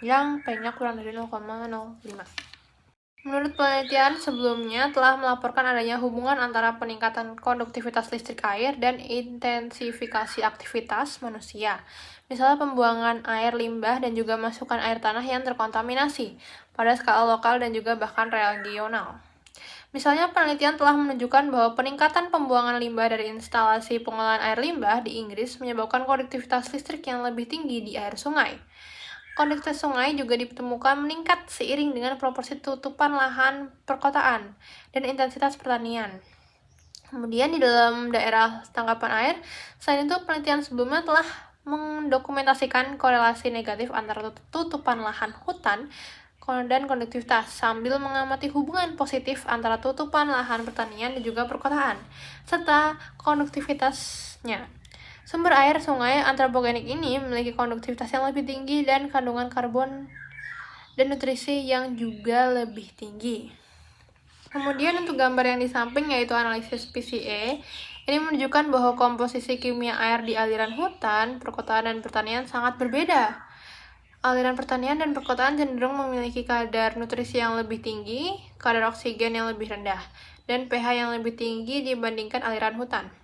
Yang P-nya kurang dari 0,05. Menurut penelitian sebelumnya telah melaporkan adanya hubungan antara peningkatan konduktivitas listrik air dan intensifikasi aktivitas manusia. Misalnya pembuangan air limbah dan juga masukan air tanah yang terkontaminasi pada skala lokal dan juga bahkan regional. Misalnya penelitian telah menunjukkan bahwa peningkatan pembuangan limbah dari instalasi pengolahan air limbah di Inggris menyebabkan konduktivitas listrik yang lebih tinggi di air sungai. Konduktivitas sungai juga ditemukan meningkat seiring dengan proporsi tutupan lahan perkotaan dan intensitas pertanian. Kemudian di dalam daerah tangkapan air, selain itu penelitian sebelumnya telah mendokumentasikan korelasi negatif antara tutupan lahan hutan dan konduktivitas sambil mengamati hubungan positif antara tutupan lahan pertanian dan juga perkotaan serta konduktivitasnya. Sumber air sungai antropogenik ini memiliki konduktivitas yang lebih tinggi dan kandungan karbon dan nutrisi yang juga lebih tinggi. Kemudian untuk gambar yang di samping yaitu analisis PCA, ini menunjukkan bahwa komposisi kimia air di aliran hutan, perkotaan, dan pertanian sangat berbeda. Aliran pertanian dan perkotaan cenderung memiliki kadar nutrisi yang lebih tinggi, kadar oksigen yang lebih rendah, dan pH yang lebih tinggi dibandingkan aliran hutan.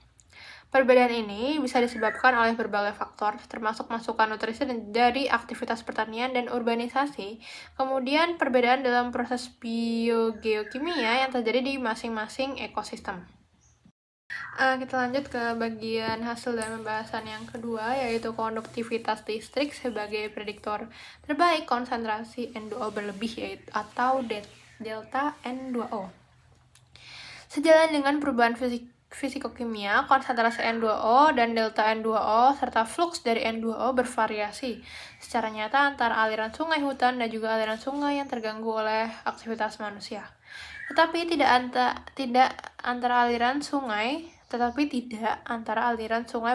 Perbedaan ini bisa disebabkan oleh berbagai faktor, termasuk masukan nutrisi dari aktivitas pertanian dan urbanisasi, kemudian perbedaan dalam proses biogeokimia yang terjadi di masing-masing ekosistem. Kita lanjut ke bagian hasil dan pembahasan yang kedua, yaitu konduktivitas listrik sebagai prediktor terbaik konsentrasi N2O berlebih, yaitu atau delta N2O. Sejalan dengan perubahan fisikokimia, konsentrasi N2O dan delta N2O serta fluks dari N2O bervariasi secara nyata antara aliran sungai hutan dan juga aliran sungai yang terganggu oleh aktivitas manusia. Tetapi tidak antara aliran sungai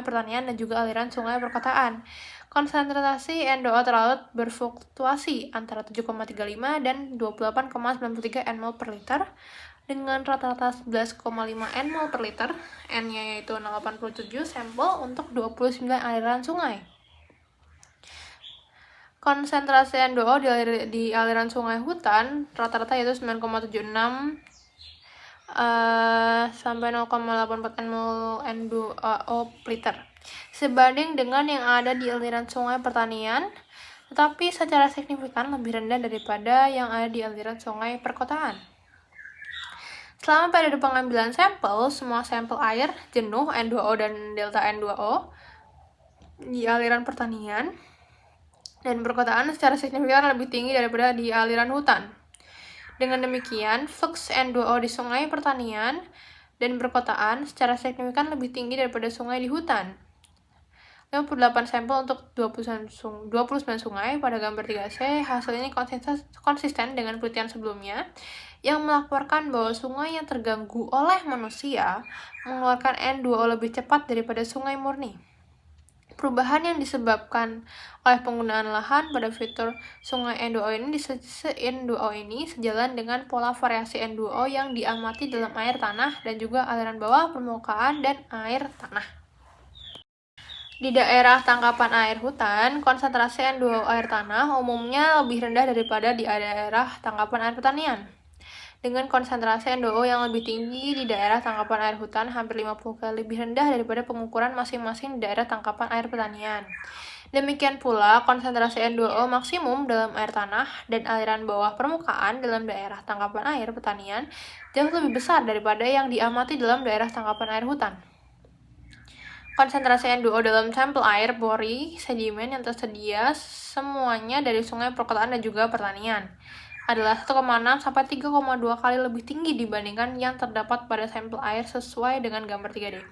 pertanian dan juga aliran sungai perkotaan. Konsentrasi N2O terlalu berfluktuasi antara 7,35 dan 28,93 nmol per liter dengan rata-rata 11,5 nmol per liter, N-nya yaitu 87 sampel untuk 29 aliran sungai. Konsentrasi N2O di aliran sungai hutan rata-rata yaitu 9,76 sampai 0,84 nmol N2O per liter sebanding dengan yang ada di aliran sungai pertanian, tetapi secara signifikan lebih rendah daripada yang ada di aliran sungai perkotaan. Selama periode pengambilan sampel, semua sampel air jenuh N2O dan delta N2O di aliran pertanian dan perkotaan secara signifikan lebih tinggi daripada di aliran hutan. Dengan demikian, fluks N2O di sungai pertanian dan perkotaan secara signifikan lebih tinggi daripada sungai di hutan. 58 sampel untuk 29 sungai pada gambar 3C. Hasil ini konsisten dengan penelitian sebelumnya yang melaporkan bahwa sungai yang terganggu oleh manusia mengeluarkan N2O lebih cepat daripada sungai murni. Perubahan yang disebabkan oleh penggunaan lahan pada fitur sungai N2O ini sejalan dengan pola variasi N2O yang diamati dalam air tanah dan juga aliran bawah permukaan dan air tanah. Di daerah tangkapan air hutan, konsentrasi N2O air tanah umumnya lebih rendah daripada di daerah tangkapan air pertanian. Dengan konsentrasi N2O yang lebih tinggi di daerah tangkapan air hutan hampir 50 kali lebih rendah daripada pengukuran masing-masing di daerah tangkapan air pertanian. Demikian pula, konsentrasi N2O maksimum dalam air tanah dan aliran bawah permukaan dalam daerah tangkapan air pertanian jauh lebih besar daripada yang diamati dalam daerah tangkapan air hutan. Konsentrasi N2O dalam sampel air, pori, sedimen yang tersedia semuanya dari sungai perkotaan dan juga pertanian adalah 1,6 sampai 3,2 kali lebih tinggi dibandingkan yang terdapat pada sampel air sesuai dengan gambar 3D.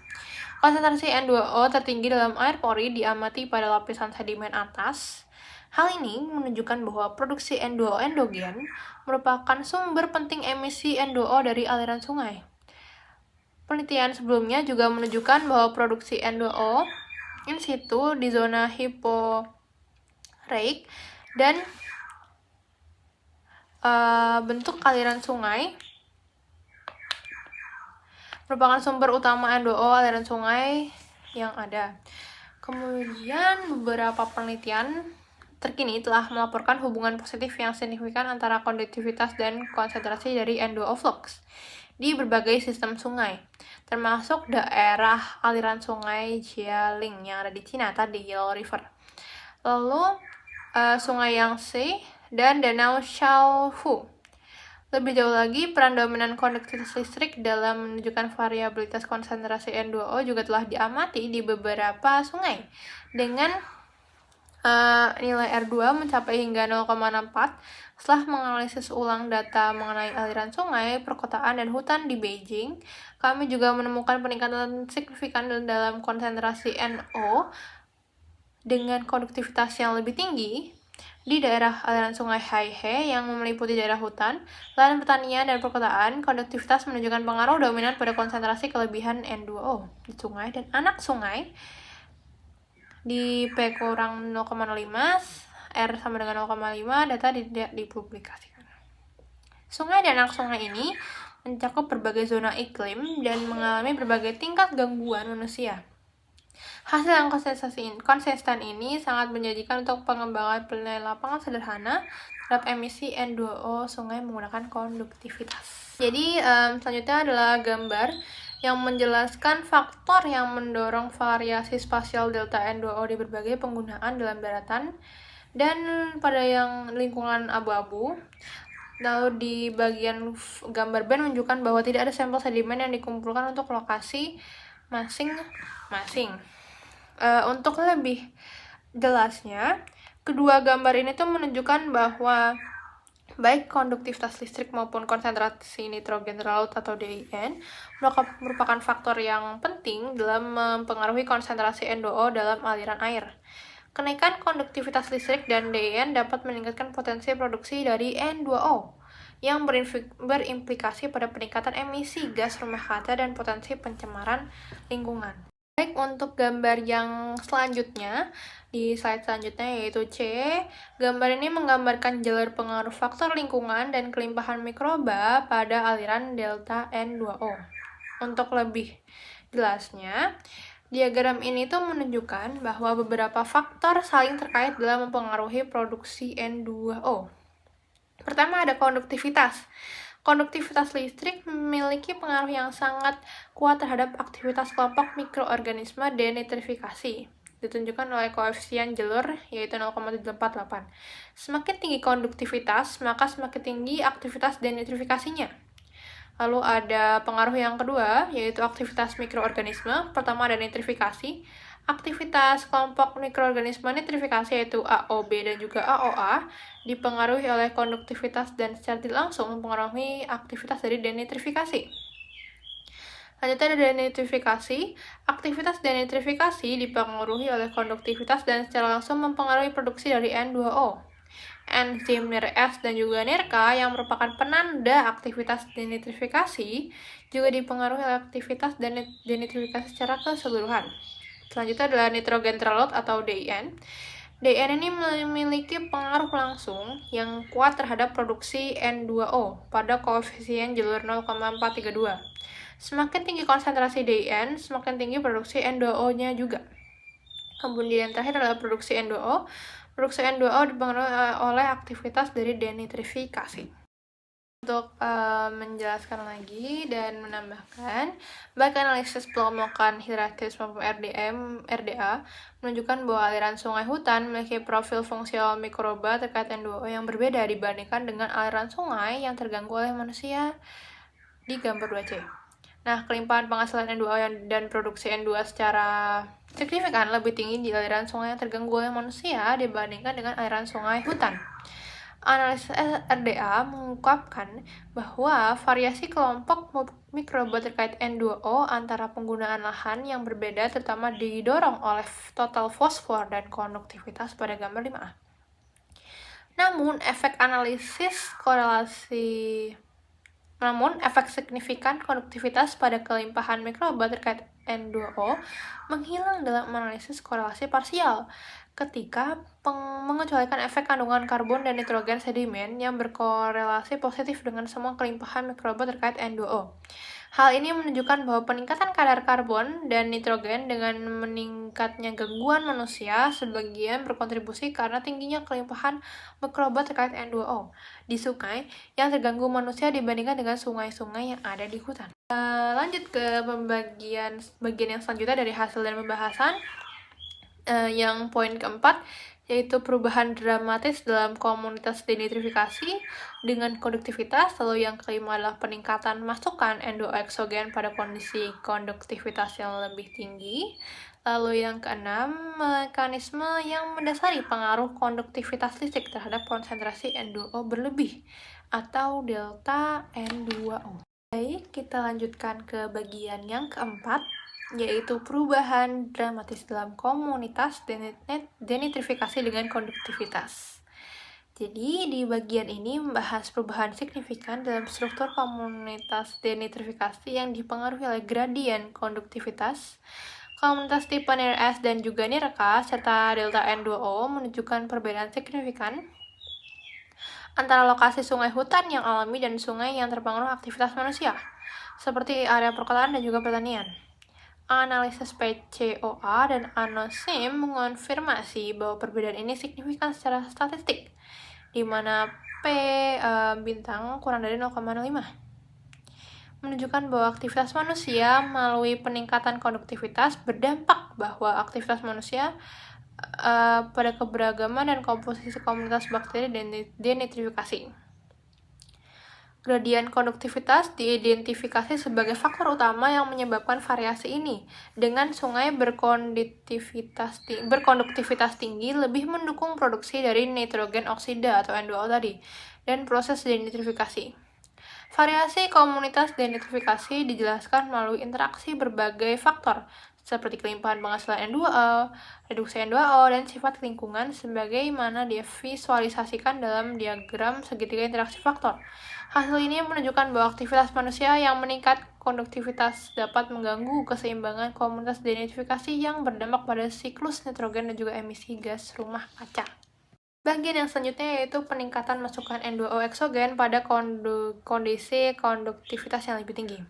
Konsentrasi N2O tertinggi dalam air pori diamati pada lapisan sedimen atas. Hal ini menunjukkan bahwa produksi N2O endogen merupakan sumber penting emisi N2O dari aliran sungai. Penelitian sebelumnya juga menunjukkan bahwa produksi N2O in situ di zona hiporeik dan bentuk aliran sungai merupakan sumber utama N2O aliran sungai yang ada. Kemudian beberapa penelitian terkini telah melaporkan hubungan positif yang signifikan antara konduktivitas dan konsentrasi dari N2O flux di berbagai sistem sungai, termasuk daerah aliran sungai Jialing yang ada di Cina tadi, Yellow River. Lalu sungai Yangtze dan danau Shaohu. Lebih jauh lagi, peran dominan konduktivitas listrik dalam menunjukkan variabilitas konsentrasi N2O juga telah diamati di beberapa sungai dengan Nilai R2 mencapai hingga 0,64 setelah menganalisis ulang data mengenai aliran sungai, perkotaan, dan hutan di Beijing. Kami juga menemukan peningkatan signifikan dalam konsentrasi NO dengan konduktivitas yang lebih tinggi di daerah aliran sungai Haihe yang meliputi daerah hutan, lahan pertanian, dan perkotaan. Konduktivitas menunjukkan pengaruh dominan pada konsentrasi kelebihan N2O di sungai dan anak sungai di P kurang 0,05, R sama dengan 0,5, data tidak dipublikasikan. Sungai dan anak sungai ini mencakup berbagai zona iklim dan mengalami berbagai tingkat gangguan manusia. Hasil yang konsisten ini sangat menjanjikan untuk pengembangan penilaian lapangan sederhana terhadap emisi N2O sungai menggunakan konduktivitas. Jadi selanjutnya adalah gambar yang menjelaskan faktor yang mendorong variasi spasial delta N2O di berbagai penggunaan dalam daratan dan pada yang lingkungan abu-abu. Lalu di bagian gambar B menunjukkan bahwa tidak ada sampel sedimen yang dikumpulkan untuk lokasi masing-masing. Untuk lebih jelasnya, kedua gambar ini tuh menunjukkan bahwa baik konduktivitas listrik maupun konsentrasi nitrogen laut atau DIN merupakan faktor yang penting dalam mempengaruhi konsentrasi N2O dalam aliran air. Kenaikan konduktivitas listrik dan DIN dapat meningkatkan potensi produksi dari N2O yang berimplikasi pada peningkatan emisi gas rumah kaca dan potensi pencemaran lingkungan. Baik, untuk gambar yang selanjutnya, di slide selanjutnya yaitu C, gambar ini menggambarkan jalur pengaruh faktor lingkungan dan kelimpahan mikroba pada aliran delta N2O. Untuk lebih jelasnya, diagram ini tuh menunjukkan bahwa beberapa faktor saling terkait dalam mempengaruhi produksi N2O. Pertama ada konduktivitas. Konduktivitas listrik memiliki pengaruh yang sangat kuat terhadap aktivitas kelompok mikroorganisme denitrifikasi, ditunjukkan oleh koefisien jalur yaitu 0,748. Semakin tinggi konduktivitas, maka semakin tinggi aktivitas denitrifikasinya. Lalu ada pengaruh yang kedua, yaitu aktivitas mikroorganisme. Pertama ada nitrifikasi. Aktivitas kelompok mikroorganisme nitrifikasi yaitu AOB dan juga AOA dipengaruhi oleh konduktivitas dan secara tidak langsung mempengaruhi aktivitas dari denitrifikasi. Lanjutnya ada denitrifikasi. Aktivitas denitrifikasi dipengaruhi oleh konduktivitas dan secara langsung mempengaruhi produksi dari N2O. Enzim NIRS dan juga NIRK yang merupakan penanda aktivitas denitrifikasi juga dipengaruhi oleh aktivitas denitrifikasi secara keseluruhan. Selanjutnya adalah nitrogen terlarut atau DIN. DIN ini memiliki pengaruh langsung yang kuat terhadap produksi N2O pada koefisien jalur 0,432. Semakin tinggi konsentrasi DIN, semakin tinggi produksi N2O-nya juga. Kemudian yang terakhir adalah produksi N2O. Produksi N2O dipengaruhi oleh aktivitas dari denitrifikasi. Untuk menjelaskan lagi dan menambahkan, baik analisis pengelolaan hidratis maupun RDA menunjukkan bahwa aliran sungai hutan memiliki profil fungsional mikroba terkait N2O yang berbeda dibandingkan dengan aliran sungai yang terganggu oleh manusia di gambar 2C. Nah, kelimpahan penghasilan N2O dan produksi N2 secara signifikan lebih tinggi di aliran sungai yang terganggu oleh manusia dibandingkan dengan aliran sungai hutan. Analisis RDA mengungkapkan bahwa variasi kelompok mikroba terkait N2O antara penggunaan lahan yang berbeda terutama didorong oleh total fosfor dan konduktivitas pada gambar 5A. Namun, efek signifikan konduktivitas pada kelimpahan mikroba terkait N2O menghilang dalam analisis korelasi parsial ketika mengecualikan efek kandungan karbon dan nitrogen sedimen yang berkorelasi positif dengan semua kelimpahan mikroba terkait N2O. Hal ini menunjukkan bahwa peningkatan kadar karbon dan nitrogen dengan meningkatnya gangguan manusia sebagian berkontribusi karena tingginya kelimpahan mikroba terkait N2O di sungai yang terganggu manusia dibandingkan dengan sungai-sungai yang ada di hutan. Lanjut ke bagian yang selanjutnya dari hasil dan pembahasan. Yang poin keempat, yaitu perubahan dramatis dalam komunitas denitrifikasi dengan konduktivitas. Lalu yang kelima adalah peningkatan masukan endoeksogen pada kondisi konduktivitas yang lebih tinggi. Lalu yang keenam, mekanisme yang mendasari pengaruh konduktivitas listrik terhadap konsentrasi N2O berlebih atau delta N2O. Baik, kita lanjutkan ke bagian yang keempat, yaitu perubahan dramatis dalam komunitas denitrifikasi dengan konduktivitas. Jadi, di bagian ini membahas perubahan signifikan dalam struktur komunitas denitrifikasi yang dipengaruhi oleh gradien konduktivitas. Komunitas tipe NIR-S dan juga NIR-K serta delta N2O menunjukkan perbedaan signifikan antara lokasi sungai hutan yang alami dan sungai yang terpengaruh aktivitas manusia, seperti area perkotaan dan juga pertanian. Analisis PCOA dan ANOSIM mengonfirmasi bahwa perbedaan ini signifikan secara statistik, di mana P bintang kurang dari 0,05. Menunjukkan bahwa aktivitas manusia melalui peningkatan konduktivitas berdampak bahwa aktivitas manusia pada keberagaman dan komposisi komunitas bakteri denitrifikasi. Gradien konduktivitas diidentifikasi sebagai faktor utama yang menyebabkan variasi ini, dengan sungai berkonduktivitas tinggi lebih mendukung produksi dari nitrogen oksida atau N2O tadi, dan proses denitrifikasi. Variasi komunitas denitrifikasi dijelaskan melalui interaksi berbagai faktor, seperti kelimpahan penghasilan N2O, reduksi N2O, dan sifat lingkungan sebagaimana divisualisasikan dalam diagram segitiga interaksi faktor. Hasil ini menunjukkan bahwa aktivitas manusia yang meningkat konduktivitas dapat mengganggu keseimbangan komunitas denitrifikasi yang berdampak pada siklus nitrogen dan juga emisi gas rumah kaca. Bagian yang selanjutnya yaitu peningkatan masukan N2O eksogen pada kondisi konduktivitas yang lebih tinggi.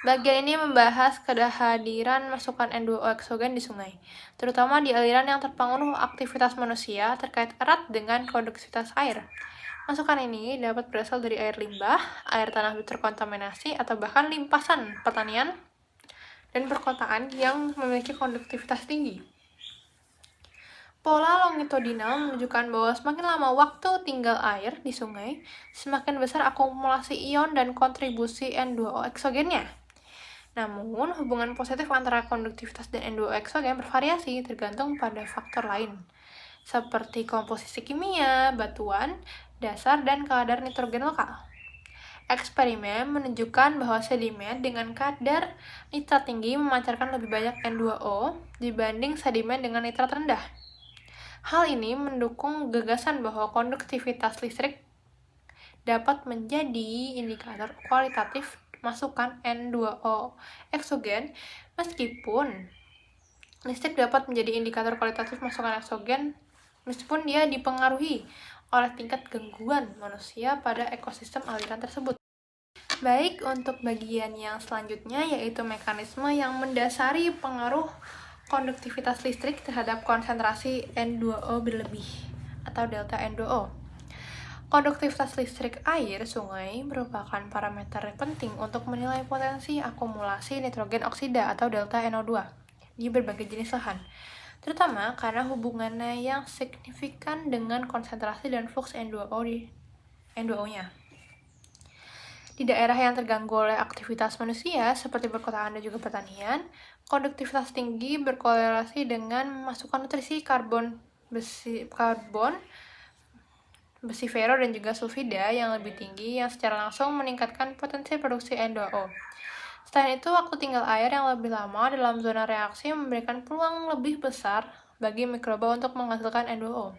Bagian ini membahas kehadiran masukan N2O eksogen di sungai, terutama di aliran yang terpengaruh aktivitas manusia terkait erat dengan konduktivitas air. Masukan ini dapat berasal dari air limbah, air tanah terkontaminasi, atau bahkan limpasan pertanian dan perkotaan yang memiliki konduktivitas tinggi. Pola longitudinal menunjukkan bahwa semakin lama waktu tinggal air di sungai, semakin besar akumulasi ion dan kontribusi N2O eksogennya. Namun, hubungan positif antara konduktivitas dan N2O eksogen bervariasi tergantung pada faktor lain, seperti komposisi kimia, batuan, dasar, dan kadar nitrogen lokal. Eksperimen menunjukkan bahwa sedimen dengan kadar nitrat tinggi memancarkan lebih banyak N2O dibanding sedimen dengan nitrat rendah. Hal ini mendukung gagasan bahwa konduktivitas listrik dapat menjadi indikator kualitatif masukan N2O eksogen, meskipun listrik dapat menjadi indikator kualitatif masukan eksogen meskipun dia dipengaruhi oleh tingkat gangguan manusia pada ekosistem aliran tersebut. Baik, untuk bagian yang selanjutnya yaitu mekanisme yang mendasari pengaruh konduktivitas listrik terhadap konsentrasi N2O berlebih atau delta N2O. Konduktivitas listrik air sungai merupakan parameter penting untuk menilai potensi akumulasi nitrogen oksida atau delta NO2 di berbagai jenis lahan, terutama karena hubungannya yang signifikan dengan konsentrasi dan flux N2O-nya. Di daerah yang terganggu oleh aktivitas manusia seperti perkotaan dan juga pertanian, konduktivitas tinggi berkorelasi dengan masukan nutrisi besi fero dan juga sulfida yang lebih tinggi yang secara langsung meningkatkan potensi produksi N2O. Selain itu, waktu tinggal air yang lebih lama dalam zona reaksi memberikan peluang lebih besar bagi mikroba untuk menghasilkan N2O.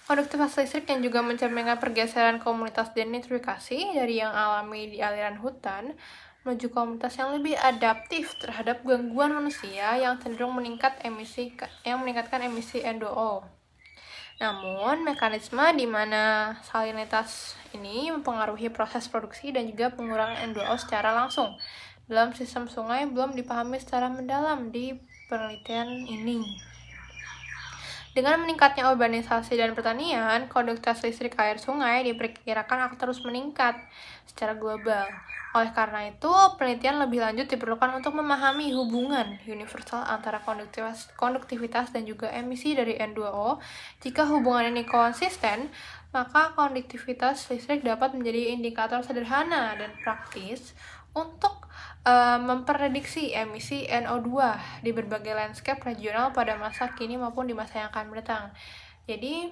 Konduktivitas listrik yang juga mencerminkan pergeseran komunitas denitrifikasi dari yang alami di aliran hutan menuju komunitas yang lebih adaptif terhadap gangguan manusia yang cenderung meningkatkan emisi N2O. Namun, mekanisme di mana salinitas ini mempengaruhi proses produksi dan juga pengurangan N2O secara langsung dalam sistem sungai belum dipahami secara mendalam di penelitian ini. Dengan meningkatnya urbanisasi dan pertanian, konduktivitas listrik air sungai diperkirakan akan terus meningkat, secara global. Oleh karena itu, penelitian lebih lanjut diperlukan untuk memahami hubungan universal antara konduktivitas dan juga emisi dari N2O. Jika hubungan ini konsisten, maka konduktivitas listrik dapat menjadi indikator sederhana dan praktis untuk memprediksi emisi NO2 di berbagai landscape regional pada masa kini maupun di masa yang akan datang. Jadi,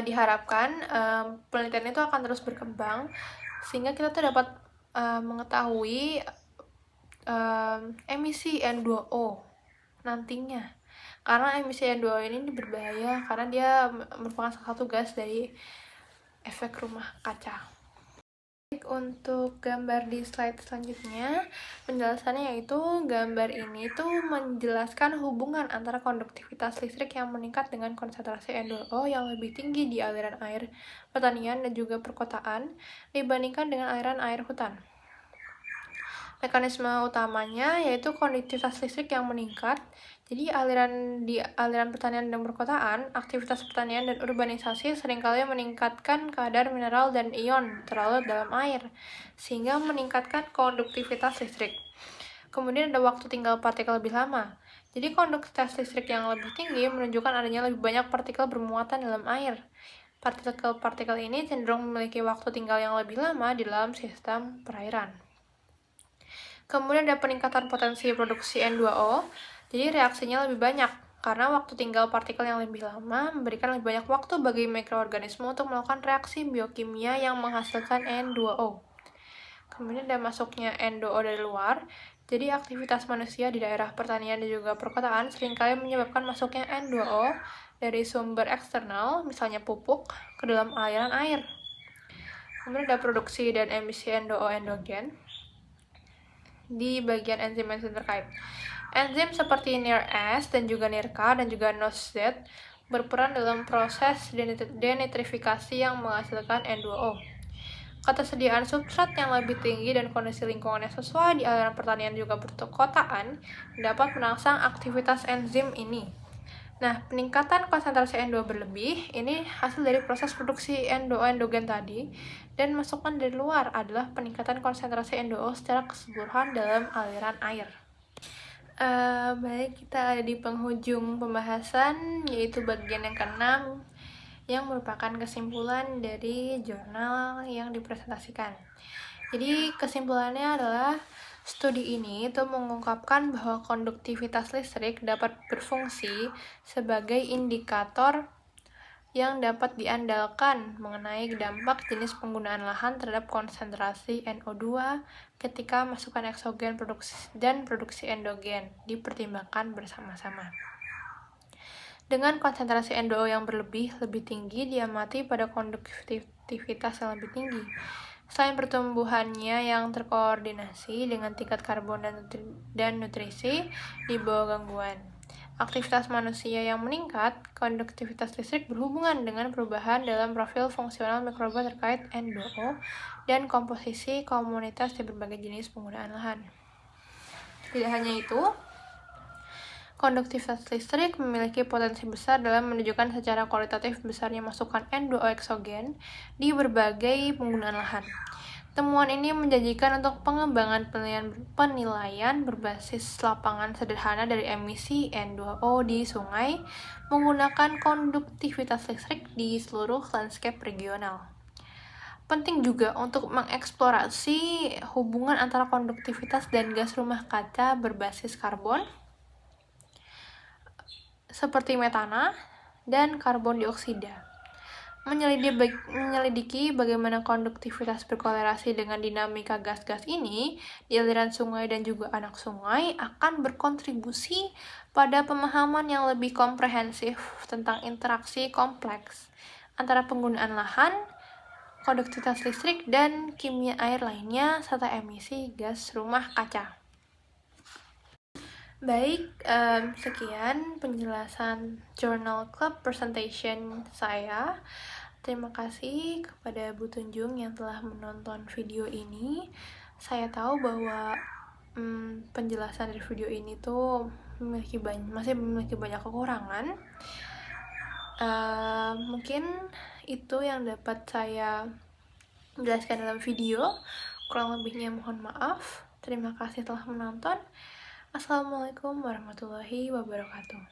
diharapkan penelitian itu akan terus berkembang sehingga kita tuh dapat mengetahui emisi N2O nantinya. Karena emisi N2O ini berbahaya karena dia merupakan salah satu gas dari efek rumah kaca. Untuk gambar di slide selanjutnya, penjelasannya yaitu gambar ini tuh menjelaskan hubungan antara konduktivitas listrik yang meningkat dengan konsentrasi N2O yang lebih tinggi di aliran air pertanian dan juga perkotaan dibandingkan dengan aliran air hutan. Mekanisme utamanya yaitu konduktivitas listrik yang meningkat. Jadi aliran pertanian dan perkotaan, aktivitas pertanian dan urbanisasi seringkali meningkatkan kadar mineral dan ion terlarut dalam air, sehingga meningkatkan konduktivitas listrik. Kemudian ada waktu tinggal partikel lebih lama. Jadi konduktivitas listrik yang lebih tinggi menunjukkan adanya lebih banyak partikel bermuatan dalam air. Partikel-partikel ini cenderung memiliki waktu tinggal yang lebih lama di dalam sistem perairan. Kemudian ada peningkatan potensi produksi N2O, jadi reaksinya lebih banyak karena waktu tinggal partikel yang lebih lama memberikan lebih banyak waktu bagi mikroorganisme untuk melakukan reaksi biokimia yang menghasilkan N2O. Kemudian ada masuknya N2O dari luar, jadi aktivitas manusia di daerah pertanian dan juga perkotaan seringkali menyebabkan masuknya N2O dari sumber eksternal, misalnya pupuk, ke dalam aliran air. Kemudian ada produksi dan emisi N2O endogen di bagian enzim-enzim terkait. Enzim seperti NIRS dan juga NIRK dan juga NOS-Z berperan dalam proses denitrifikasi yang menghasilkan N2O. Ketersediaan substrat yang lebih tinggi dan kondisi lingkungan yang sesuai di aliran pertanian juga perkotaan dapat merangsang aktivitas enzim ini. Nah, peningkatan konsentrasi N2O berlebih ini hasil dari proses produksi N2O endogen tadi, dan masukan dari luar adalah peningkatan konsentrasi N2O secara keseluruhan dalam aliran air. Baik, kita ada di penghujung pembahasan, yaitu bagian yang ke-6 yang merupakan kesimpulan dari jurnal yang dipresentasikan. Jadi kesimpulannya adalah studi ini itu mengungkapkan bahwa konduktivitas listrik dapat berfungsi sebagai indikator yang dapat diandalkan mengenai dampak jenis penggunaan lahan terhadap konsentrasi NO2 ketika masukan eksogen dan produksi endogen dipertimbangkan bersama-sama. Dengan konsentrasi N2O yang lebih tinggi diamati pada konduktivitas yang lebih tinggi. Selain pertumbuhannya yang terkoordinasi dengan tingkat karbon dan nutrisi di bawah gangguan aktivitas manusia yang meningkat, konduktivitas listrik berhubungan dengan perubahan dalam profil fungsional mikroba terkait N2O dan komposisi komunitas di berbagai jenis penggunaan lahan. Tidak hanya itu, konduktivitas listrik memiliki potensi besar dalam menunjukkan secara kualitatif besarnya masukan N2O eksogen di berbagai penggunaan lahan. Temuan ini menjanjikan untuk pengembangan penilaian berbasis lapangan sederhana dari emisi N2O di sungai menggunakan konduktivitas listrik di seluruh landscape regional. Penting juga untuk mengeksplorasi hubungan antara konduktivitas dan gas rumah kaca berbasis karbon seperti metana dan karbon dioksida. Menyelidiki bagaimana konduktivitas berkorelasi dengan dinamika gas-gas ini di aliran sungai dan juga anak sungai akan berkontribusi pada pemahaman yang lebih komprehensif tentang interaksi kompleks antara penggunaan lahan, konduktivitas listrik, dan kimia air lainnya, serta emisi gas rumah kaca. Baik, sekian penjelasan Journal Club presentation saya. Terima kasih kepada Bu Tunjung yang telah menonton video ini. Saya tahu bahwa penjelasan dari video ini tuh masih memiliki banyak kekurangan. Mungkin itu yang dapat saya menjelaskan dalam video. Kurang lebihnya mohon maaf. Terima kasih telah menonton. Assalamualaikum warahmatullahi wabarakatuh.